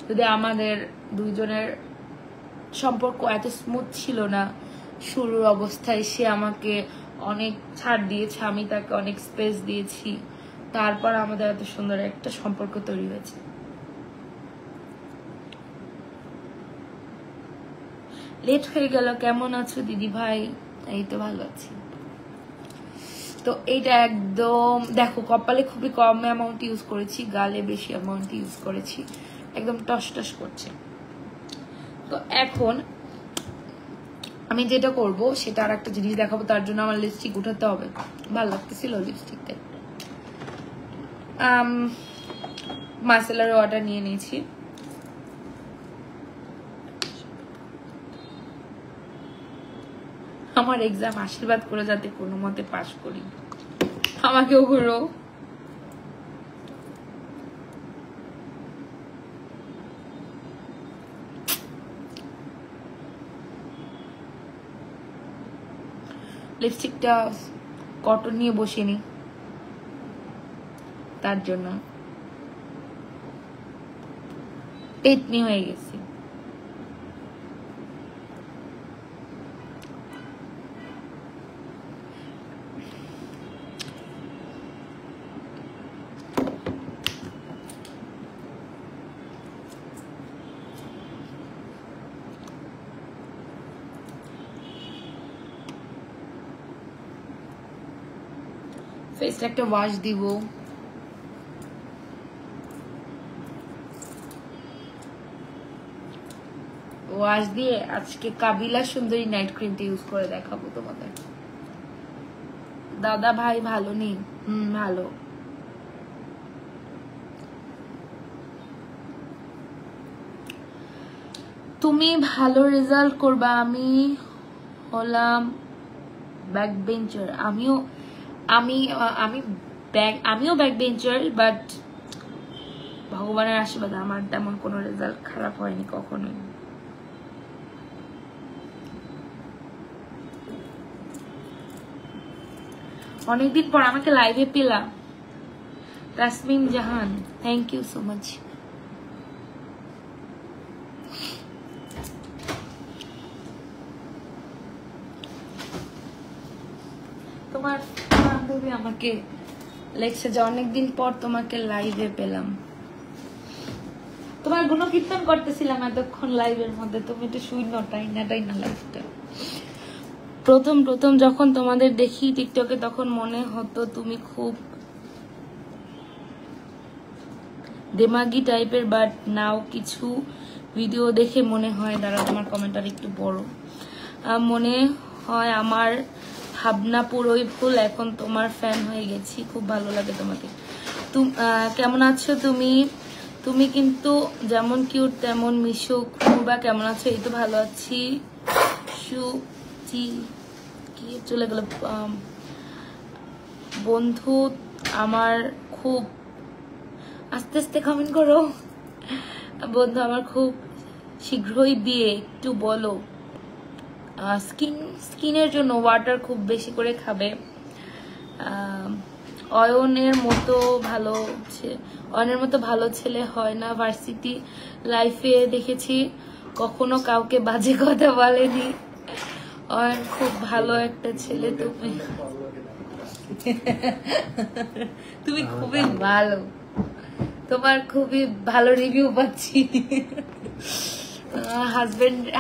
যদি আমাদের দুইজনের সম্পর্ক এত স্মুথ ছিল না শুরুর অবস্থায়, সে আমাকে অনেক ছাড় দিয়েছে, আমি তাকে অনেক স্পেস দিয়েছি, তারপর আমাদের এত সুন্দর একটা সম্পর্ক তৈরি হয়েছে। লেট হয়ে গেল, কেমন আছো দিদি ভাই? এই তো ভালো আছি। তো এইটা একদম দেখো, কপালে খুবই কম অ্যামাউন্ট ইউজ করেছি, গালে বেশি অ্যামাউন্ট ইউজ করেছি, একদম টস টস করছে। তো এখন আমি যেটা করব সেটা আর একটা জিনিস দেখাবো, তার জন্য আমার লিপস্টিক উঠাতে হবে, ভালো লাগতেছিল লিপস্টিকটা। মার্সেলার ওয়াটার নিয়ে নিয়েছি। আমার এক্সাম আশীর্বাদ করে যাতে কোনো মতে পাশ করি, আমাকেও করো। লিপস্টিকটা কটন নিয়ে বসিনি, তার জন্য পেতনি হয়ে গেছি। ফেসটা একটা ওয়াশ দিব। ওয়াশ দিয়ে আজকে কাবিলা সুন্দরী নাইট ক্রিমটা ইউজ করে দেখাবো তোমাদের। দাদা ভাই ভালো নেই? ভালো। তুমি ভালো রেজাল্ট করবা, আমি হলাম ব্যাক বেঞ্চার। আমিও ব্যাক বেঞ্চার, বাট ভগবানের আশীর্বাদ আমার তেমন কোনো রেজাল্ট খারাপ হয়নি কখনোই। অনেকদিন পর আমাকে লাইভে পেলাম। তাসমিন জাহান, থ্যাংক ইউ সো মাচ। তোমার বান্ধবী আমাকে লেখছে যে অনেকদিন পর তোমাকে লাইভে পেলাম। তোমার গুণকীর্তন করতেছিলাম এতক্ষণ লাইভের মধ্যে, তুমি তো শূন্যটাই না লাইভটা। প্রথম যখন তোমাদের দেখি টিকটকে তখন মনে হতো তুমি খুব দেমাগি টাইপের, বাট নাও কিছু ভিডিও দেখে মনে হয়, দাঁড়া তোমার কমেন্টার একটু বড়, মনে হয় আমার ভাবনা পুরোই ভুল, এখন তোমার ফ্যান হয়ে গেছি, খুব ভালো লাগে তোমাকে। কেমন আছো তুমি? তুমি কিন্তু যেমন কিউট তেমন মিশুক। পূর্বা কেমন আছো? এই তো ভালো আছি। সুচি কি চলে গেল বন্ধু আমার, খুব আস্তে আস্তে কমেন্ট করো। বন্ধু আমার খুব শীঘ্রই বিয়ে, একটু বলো। স্কিনের জন্য ওয়াটার খুব বেশি করে খাবে। অয়নের মতো ভালো ছেলে হয় না। ভার্সিটি লাইফে দেখেছি কখনো কাউকে বাজে কথা বলেনি। অয়ন খুব ভালো একটা ছেলে। তুমি খুবই ভালো, তোমার খুবই ভালো রিভিউ পাচ্ছি।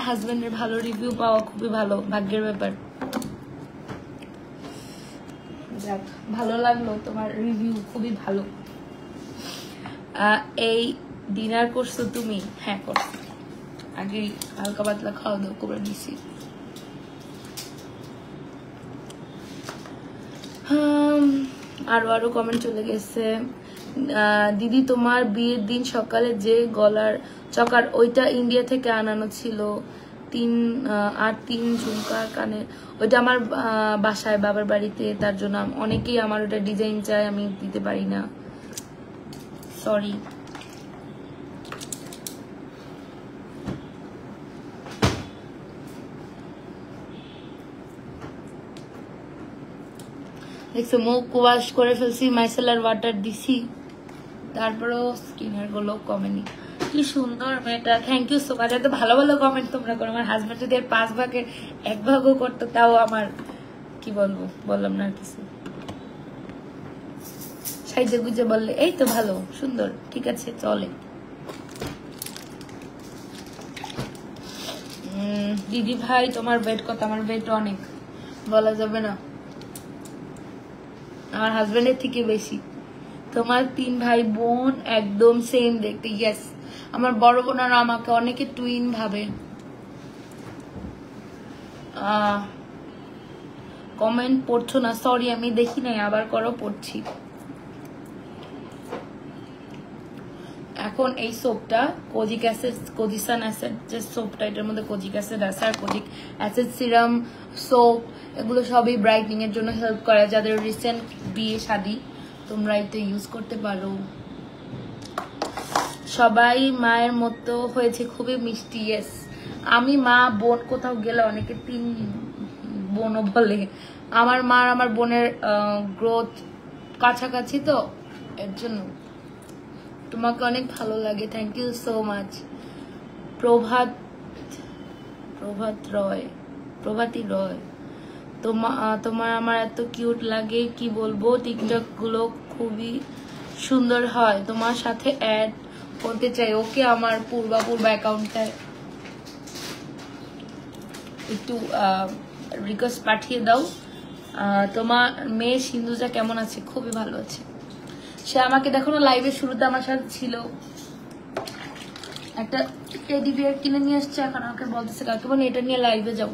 হাজবেন্ডের ভালো রিভিউ পাওয়া খুবই ভালো, ভাগ্যের ব্যাপার। যাক, ভালো লাগলো, তোমার রিভিউ খুবই ভালো। এই ডিনার করছো তুমি? হ্যাঁ করছি, আগে হালকা পাতলা খাওয়া দাওয়া করে নিছি। আরো কমেন্ট চলে গেছে। দিদি তোমার বিয়ের দিন সকালে যে গলার চকার ওইটা ইন্ডিয়া থেকে আনানো ছিল, 3 ঝুমকার কানে, ওইটা আমার বাসায় বাবার বাড়িতে, তার জন্য অনেকেই আমার ওটা ডিজাইন চায়, আমি দিতে পারি না, সরি। দেখছো মুখ ওয়াশ করে ফেলছি, মাইসেলার ওয়াটার দিছি, তারপরেও স্কিনের গুলো কমেনি। কি সুন্দর মেয়েটা, থ্যাংক ইউ সো মাচ। এত ভালো ভালো কমেন্ট তোমরা করো। আমার হাজবেন্ড যদি 5 ভাগের 1 ভাগও করতো তাও আমার কি বলবো, বললাম না কিছু। সাইজে গুজে বললে এই তো ভালো সুন্দর, ঠিক আছে চলে। দিদি ভাই তোমার ওয়েট কত? আমার ওয়েট অনেক, বলা যাবে না, আমার হাজবেন্ডের থেকে বেশি। তোমার 3 ভাই বোন একদম সেম দেখতে। ইয়েস, আমার বড় বোনেরা আমাকে অনেকে টুইন ভাবে। কমেন্ট পড়ছো না? সরি, আমি দেখি নাই, আবার করো, পড়ছি। এখন এই সোপটা কোজিক অ্যাসিড, কোজিসান অ্যাসিড যে সোপটা, এটার মধ্যে কোজিক অ্যাসিড আছে, আর কোজিক অ্যাসিড সিরাম, সোপ, এগুলো সবই ব্রাইটনিং এর জন্য হেল্প করে। যাদের রিসেন্ট বিয়ে শাদী, তোমরা এটা ইউজ করতে পারো। সবাই মায়ের মতো হয়েছে, খুবই মিষ্টি। ইয়েস, আমি মা বোন কোথাও গেলে অনেকে 3 বোনও বলে। আমার মা আর আমার বোনের গ্রোথ কাছাকাছি, তো এর জন্য তোমাকে অনেক ভালো লাগে। Thank you so much. Prabhati Roy, তোমার আমার এত কিউট লাগে, কি বলবো। টিকটক গুলো খুবই সুন্দর হয়, তোমার সাথে অ্যাড করতে চাই। ওকে, আমার পূর্বা অ্যাকাউন্টটায় একটু রিকোয়েস্ট পাঠিয়ে দাও। তোমার মেয়ে সিন্ধুজা কেমন আছে? খুবই ভালো আছে। সে আমাকে দেখো না, লাইভের শুরুতে আমার সাথে ছিল, একটা টেডি বিয়ার কিনে নিয়ে আসছে, এখন আমাকে বলতেছে কাকে বলে এটা নিয়ে লাইভে যাও।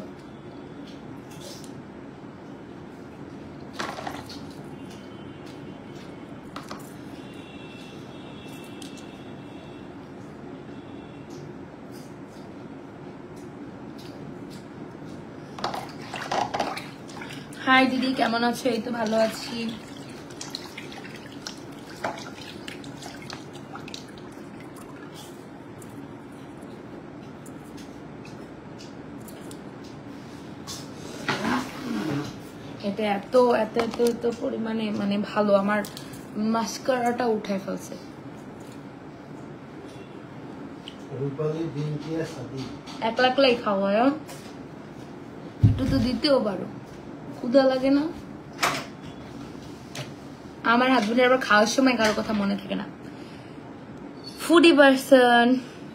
হাই দিদি, কেমন আছো? এই তো ভালো আছি। এটা এত এত এত এত পরিমাণে মানে ভালো, আমার মাস্কারাটা উঠে ফেলছে। একলাই খাওয়া একটু তো দিতেও পারো, ক্ষুধা লাগে না? আমার হাজবেন্ডের আবার খাওয়ার সময় কারো কথা মনে থাকে না। ফুডি পার্সন,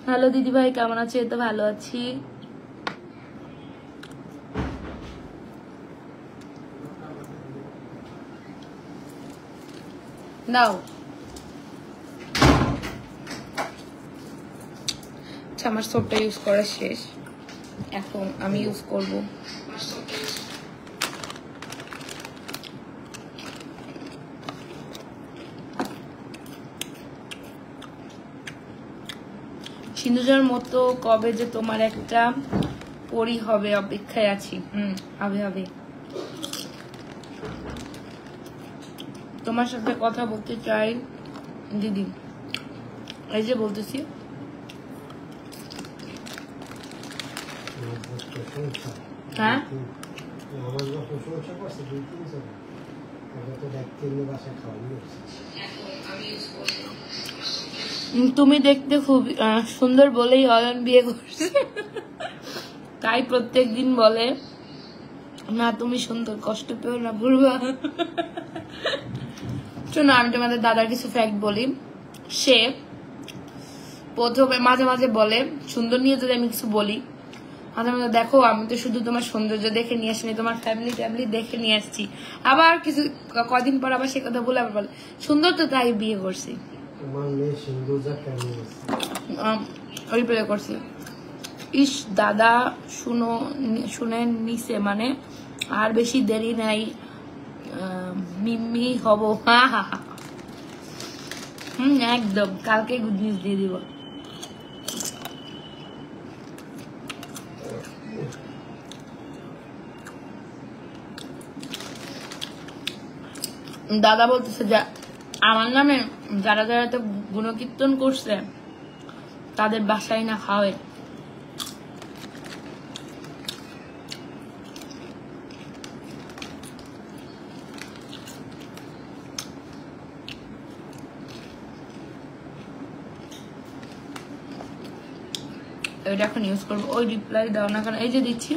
হ্যালো দিদি ভাই, কেমন আছো? তো ভালো আছি। দাও। আচ্ছা, আমার সোপটা ইউজ করা শেষ, এখন আমি ইউজ করব সিন্ধুজার মতো। কবে যে তোমার একটা পরি হবে, অপেক্ষায় আছি। হবে হবে। তোমার সাথে কথা বলতে চাই দিদি, এই যে বলতেছি। হ্যাঁ, তুমি দেখতে খুব সুন্দর বলেই অয়ন বিয়ে করছে, তাই প্রত্যেকদিন বলে না তুমি সুন্দর, কষ্ট পেও না, ভুলবা। শোনো, আমি তোমাদের দাদার কিছু ফ্যাক্ট বলি। সে প্রথমে মাঝে মাঝে বলে, সুন্দর নিয়ে যদি আমি কিছু বলি, মাঝে মাঝে দেখো আমি তো শুধু তোমার সৌন্দর্য দেখে নিয়ে আসিনি, তোমার ফ্যামিলি ট্যামিলি দেখে নিয়ে আসছি। আবার কিছু কদিন পর আবার সে কথা বলে আবার বলে সুন্দর তো, তাই বিয়ে করছি। রিপ্লাই করছি, ইস দাদা শুনে নিছে মানে, আর বেশি দেরি নাই, মিম্মি হব। হা হা হা। একদম কালকে গুড নিউজ দিয়ে দিব। দাদা বলতেছে যে আমার নামে যারা যারা তো গুণকীর্তন করছে তাদের বাসায় না খাওয়ায়। এটা এখন ইউজ করবো। ওই রিপ্লাই দাও না কেন? এই যে দিচ্ছি।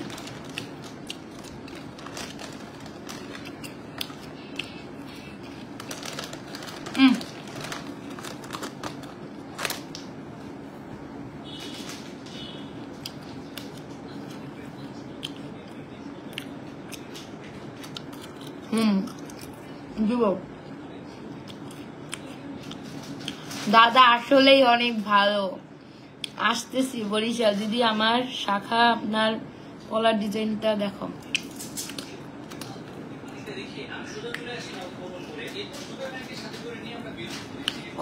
দাদা আসলেই অনেক ভালো। আসতেছি বরিশাল দিদি, আমার শাখা আপনার কলার ডিজাইনটা দেখো।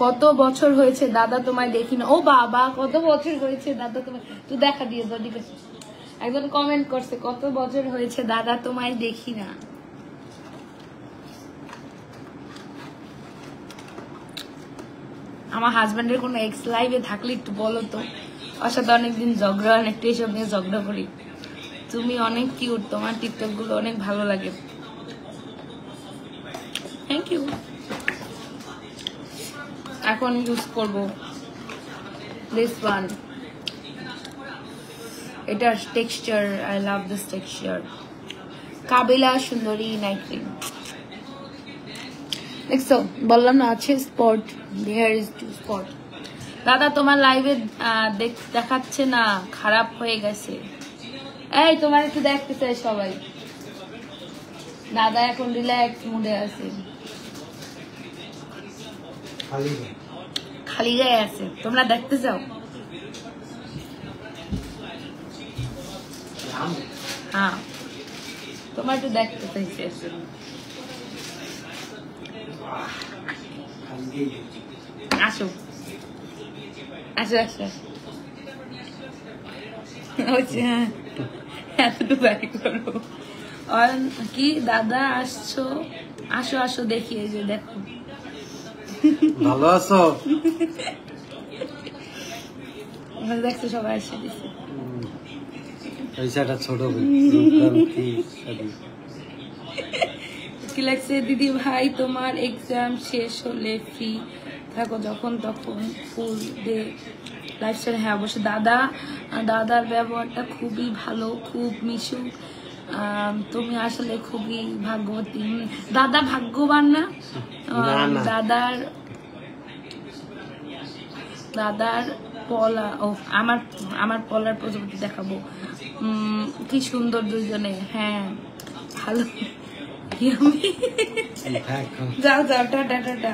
কত বছর হয়েছে দাদা তোমায় দেখি না। ও বাবা, কত বছর হয়েছে দাদা তোমায়, তুই দেখা দিয়ে দাও। ঠিক আছে, একজন কমেন্ট করছে কত বছর হয়েছে দাদা তোমায় দেখি না। আমার হাজবেন্ডের কোনো এক্স লাইভে থাকলে একটু বলো তো, ওর সাথে অনেকদিন ঝগড়া, অনেকটা এসব নিয়ে ঝগড়া করি। তুমি অনেক কিউট, তোমার টিকটক গুলো অনেক ভালো লাগে। Thank you. এখন ইউজ করব দিস ওয়ান, এটার texture, I love this texture. কাবিলা সুন্দরী নাইট ক্রিম। দেখছো, বললাম না আছে spot, there is two spot. দাদা তোমার লাইভে দেখাচ্ছে না, খারাপ হয়ে গেছে। এই তোমার একটু দেখতে চাই সবাই। দাদা এখন রিল্যাক্স মুডে আছে, খালি গায়ে আছে। তোমরা দেখতে চাও? হ্যাঁ, তোমার একটু দেখতে চাইছে। আসো আসো আসো, এতটুকু বাড়ি করো। কি দাদা আসছো? আসো আসো দেখি, এই যে দেখো। ভালো আছো? দেখছো সবাই এসে দিচ্ছে। ছোট কি লাগছে দিদি ভাই, তোমার এক্সাম শেষ হলে ফ্রি থাকো যখন তখন ফুল ডে লাইফস্টাইল। হ্যাঁ অবশ্যই দাদা, দাদার ব্যবহারটা খুবই ভালো, খুব মিশুক। তুমি আসলে খুবই ভাগ্যবতী। দাদা ভাগ্যবান না? দাদার দাদার পলা, ও আমার আমার পলার প্রজাপতি দেখাবো। কি সুন্দর দুজনে। হ্যাঁ ভালো। যাও যাও, টাটা টাটা।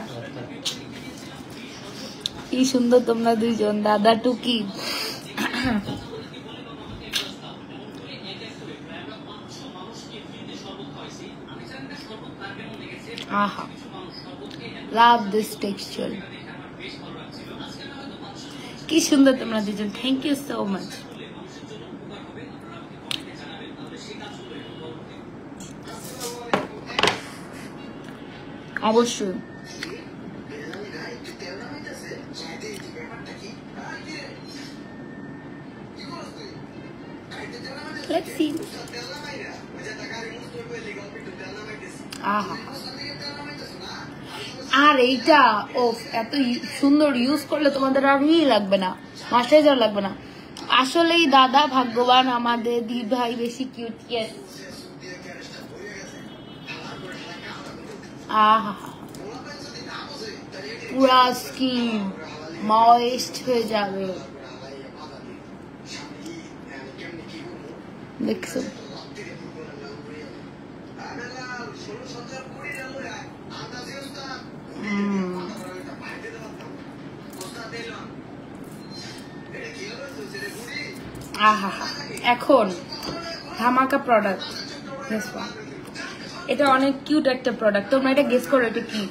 কি সুন্দর তোমরা দুইজন, দাদা টুকি। আহা, লাভ দিস টেক্সচার। কি সুন্দর তোমরা দুজন, থ্যাংক ইউ সো মাচ। অবশ্যই let's see। আহা, আর এইটা ও এত সুন্দর ইউজ করলে তোমাদের আর লাগবে না, ময়শ্চারাইজার লাগবে না। আসলেই দাদা ভাগ্যবান, আমাদের দিদি ভাই বেশি কিউট। ইয়েস। আহা, পুরা স্কিন ময়েস্ট হয়ে যাবে, দেখছো? আহা, এখন ধামাকা প্রোডাক্ট। এটা অনেক কিউট একটা প্রোডাক্ট, তোমরা এটা গেস করো এটা কি?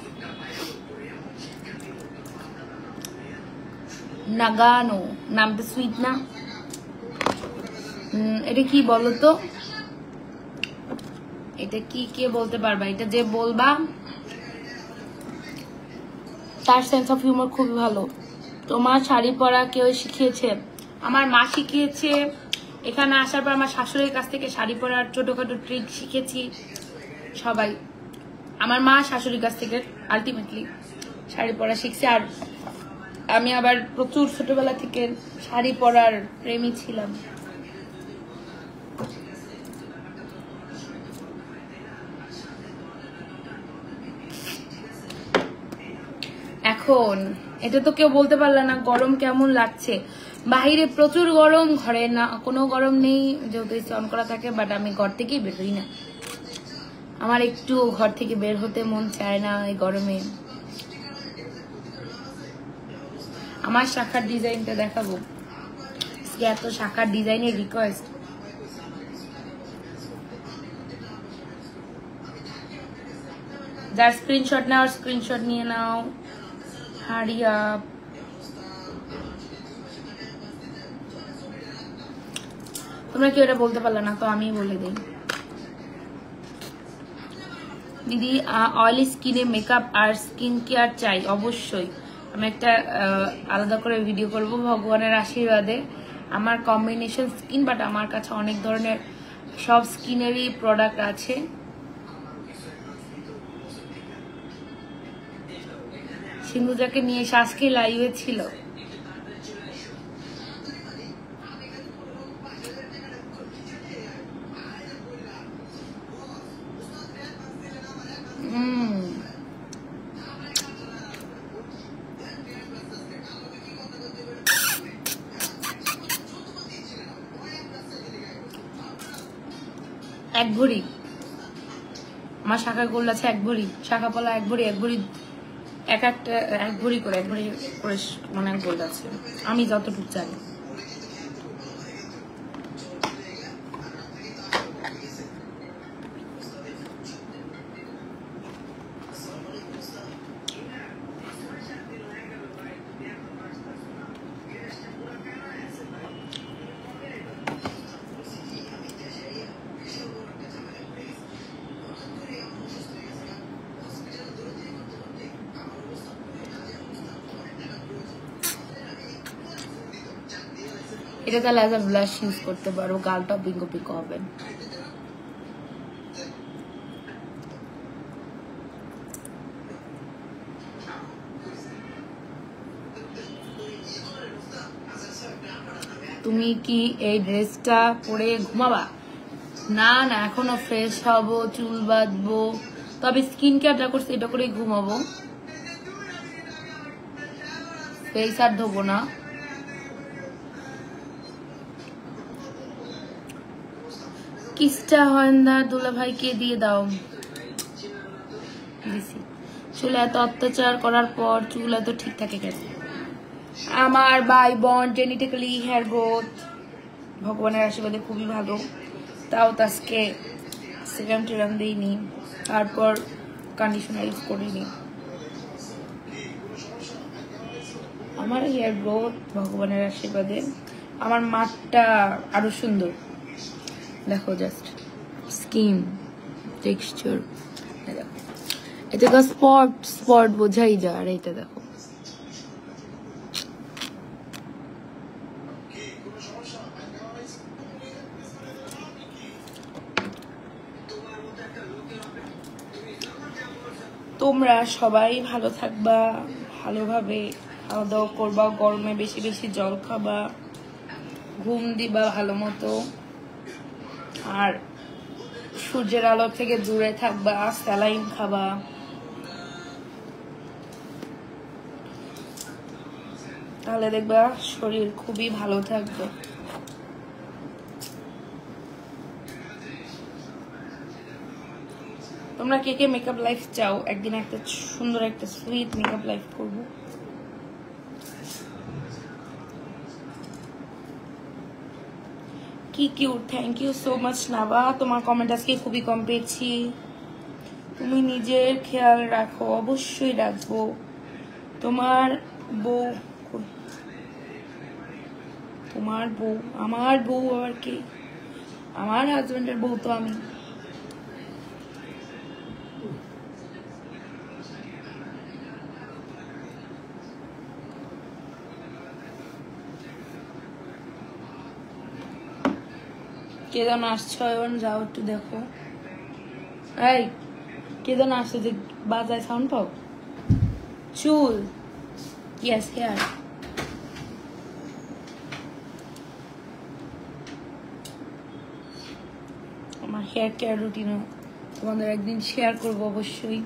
নাগানো, নামটা সুইট না? এটা কি বলো তো, এটা কি কে বলতে পারবা? এটা যে বলবা তার সেন্স অফ হিউমার খুবই ভালো। তোমার শাড়ি পরা কেউ শিখিয়েছে? আমার মা শিখিয়েছে। এখানে আসার পর আমার শাশুড়ির কাছ থেকে শাড়ি পরার ছোটখাটো ট্রিক শিখেছি সবাই। আমার মা শাশুড়ির কাছ থেকে আলটিমেটলি শাড়ি পরা শিখছে। আর আমি আবার প্রচুর ছোটবেলা থেকে শাড়ি পরার প্রেমী ছিলাম। এখন এটা তো কেউ বলতে পারলো না গরম কেমন লাগছে। বাহিরে প্রচুর গরম, ঘরে না কোনো গরম নেই যেহেতু এসি অন করা থাকে, বাট আমি ঘর থেকেই বের হই না। আমার একটু ঘর থেকে বের হতে মন চায় না এই গরমে। আমার শাখার ডিজাইনটা দেখাবো, এত শাখার ডিজাইনের রিকোয়েস্ট। যার স্ক্রিনশট নেওয়ার স্ক্রিনশট নিয়ে নাও। Hurry up. তোমরা কি ওটা বলতে পারলে না তো আমি বলে দিই। দিদি অয়েলি স্কিনে মেকআপ আর স্কিন কেয়ার চাই? অবশ্যই, আমি একটা আলাদা করে ভিডিও করব ভগবানের আশীর্বাদে। আমার কম্বিনেশন স্কিন, বাট আমার কাছে অনেক ধরনের সব স্কিনেরই প্রোডাক্ট আছে। সিন্ধুজাকে নিয়ে আজকে লাইভে ছিল। এক ভরি আমার শাখা গোল্ড আছে, এক ভরি শাখা পলা, এক ভরি এক একটা এক ভরি করে মানে গোল্ড আছে আমি যতটুকু জানি। এটা তাহলে অ্যাজ আ ব্লাশ ইউজ করতে পারো, গালটা পিঙ্কো পিঙ্কো হবে। তুমি কি এই ড্রেসটা পরে ঘুমাবা? না না, এখনো ফ্রেশ হব, চুল বাঁধবো, তবে স্কিন কেয়ারটা করছি, এটা করেই ঘুমাবো। ফেস আর ধোবো না। কিসটা হয়ন্দার দুলা ভাইকে দিয়ে দাও। দিছি। চুলে এত অত্যাচার করার পর চুল এত ঠিক থাকে কেন? আমার ভাই বোন জেনেটিক্যালি হেয়ার গ্রোথ ভগবানের আশীর্বাদে খুবই ভালো, তাও আজকে সিরাম টিরাম দিইনি, তারপর কন্ডিশনার ইউজ করিনি। আমার হেয়ার গ্রোথ ভগবানের আশীর্বাদে। আমার মাঠটা আরো সুন্দর, দেখো জাস্ট স্কিন টেক্সচার, এটা স্পট স্পট বোঝাই যায়। আর এটা দেখো, তোমরা সবাই ভালো থাকবা, ভালোভাবে খাওয়া দাওয়া করবা, গরমে বেশি বেশি জল খাবা, ঘুম দিবা ভালো মতো, আর সূর্যের আলো থেকে দূরে থাকবা, স্যালাইন খাবা। তাহলে দেখবা শরীর খুবই ভালো থাকবে। তোমরা কে কে মেকআপ লাইফ চাও? একদিন একটা সুন্দর একটা সুইট মেকআপ লাইফ করবো। কি cute, thank you so much Naba, তোমার কমেন্ট আজকে খুবই কম পেয়েছি। তুমি নিজের খেয়াল রাখো। অবশ্যই রাখবো। তোমার বউ, তোমার বউ, আমার বউ আবার কি? আমার হাজবেন্ডের বউ তো আমি। কে যেন আসছে, যাও একটু দেখো। এই কে যেন আসছে যে বাজায়, সাউন্ড পাও? চুল, ইয়েস হেয়ার। আমার হেয়ার কেয়ার রুটিনও তোমাদের একদিন শেয়ার করবো অবশ্যই।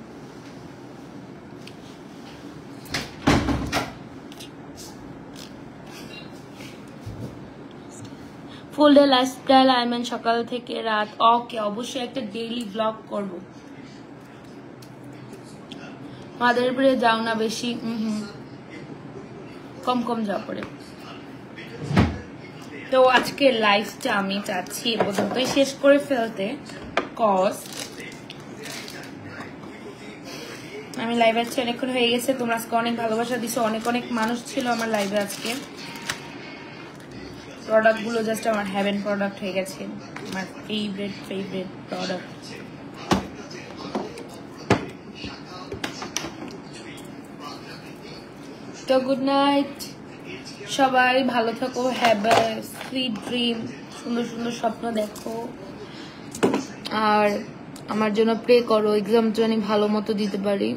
ফুল ডে লাইফস্টাইল আইমেন সকাল থেকে রাত। ওকে, অবশ্যই একটা ডেইলি ব্লগ করব। মাদারীপুরে যাও না বেশি? কম কম যাওয়া পড়ে। তো আজকে লাইফটা আমি চাচ্ছি এ পর্যন্তই শেষ করে ফেলতে, কজ আমি লাইভে আজকে অনেকক্ষণ হয়ে গেছে। তোমরা আজকে অনেক ভালোবাসা দিছো, অনেক অনেক মানুষ ছিল আমার লাইভে আজকে। প্রোডাক্টগুলো জাস্ট আমার হ্যাভেন প্রোডাক্ট হয়ে গেছে, আমার ফেভারিট প্রোডাক্ট। তো গুড নাইট, সবাই ভালো থাকো, হ্যাভ এ সুইট ড্রিম, সুন্দর সুন্দর স্বপ্ন দেখো, আর আমার জন্য প্রে করো এক্সাম যেন ভালো মতো দিতে পারি।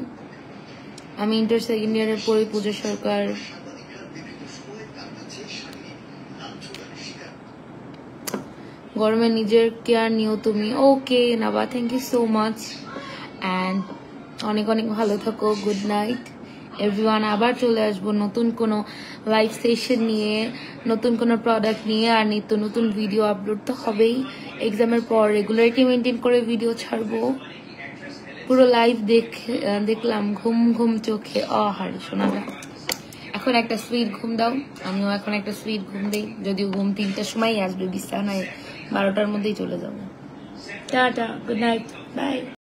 আমি ইন্টার সেকেন্ড ইয়ারের পরে পূজা সরকার। গরমে নিজের কেয়ার নিও তুমি। Okay Naba, thank you so much, and অনেক অনেক ভালো থাকো। Good night everyone. আবার চলে আসবো নতুন কোনো লাইভ সেশন নিয়ে, নতুন কোনো প্রোডাক্ট নিয়ে, আর নিত্য নতুন ভিডিও আপলোড তো হবেই। এক্সামের পর রেগুলারিটি মেনটেন করে ভিডিও ছাড়বো। পুরো লাইভ দেখলাম ঘুম ঘুম চোখে। হারে শোনা যায়। এখন একটা সুইট ঘুম দাও, আমিও এখন একটা সুইট ঘুম দিই, যদিও ঘুম 3টার সময় আসবে, বিছানায় 12টার মধ্যেই চলে যাবো। টাটা, গুড নাইট, বাই।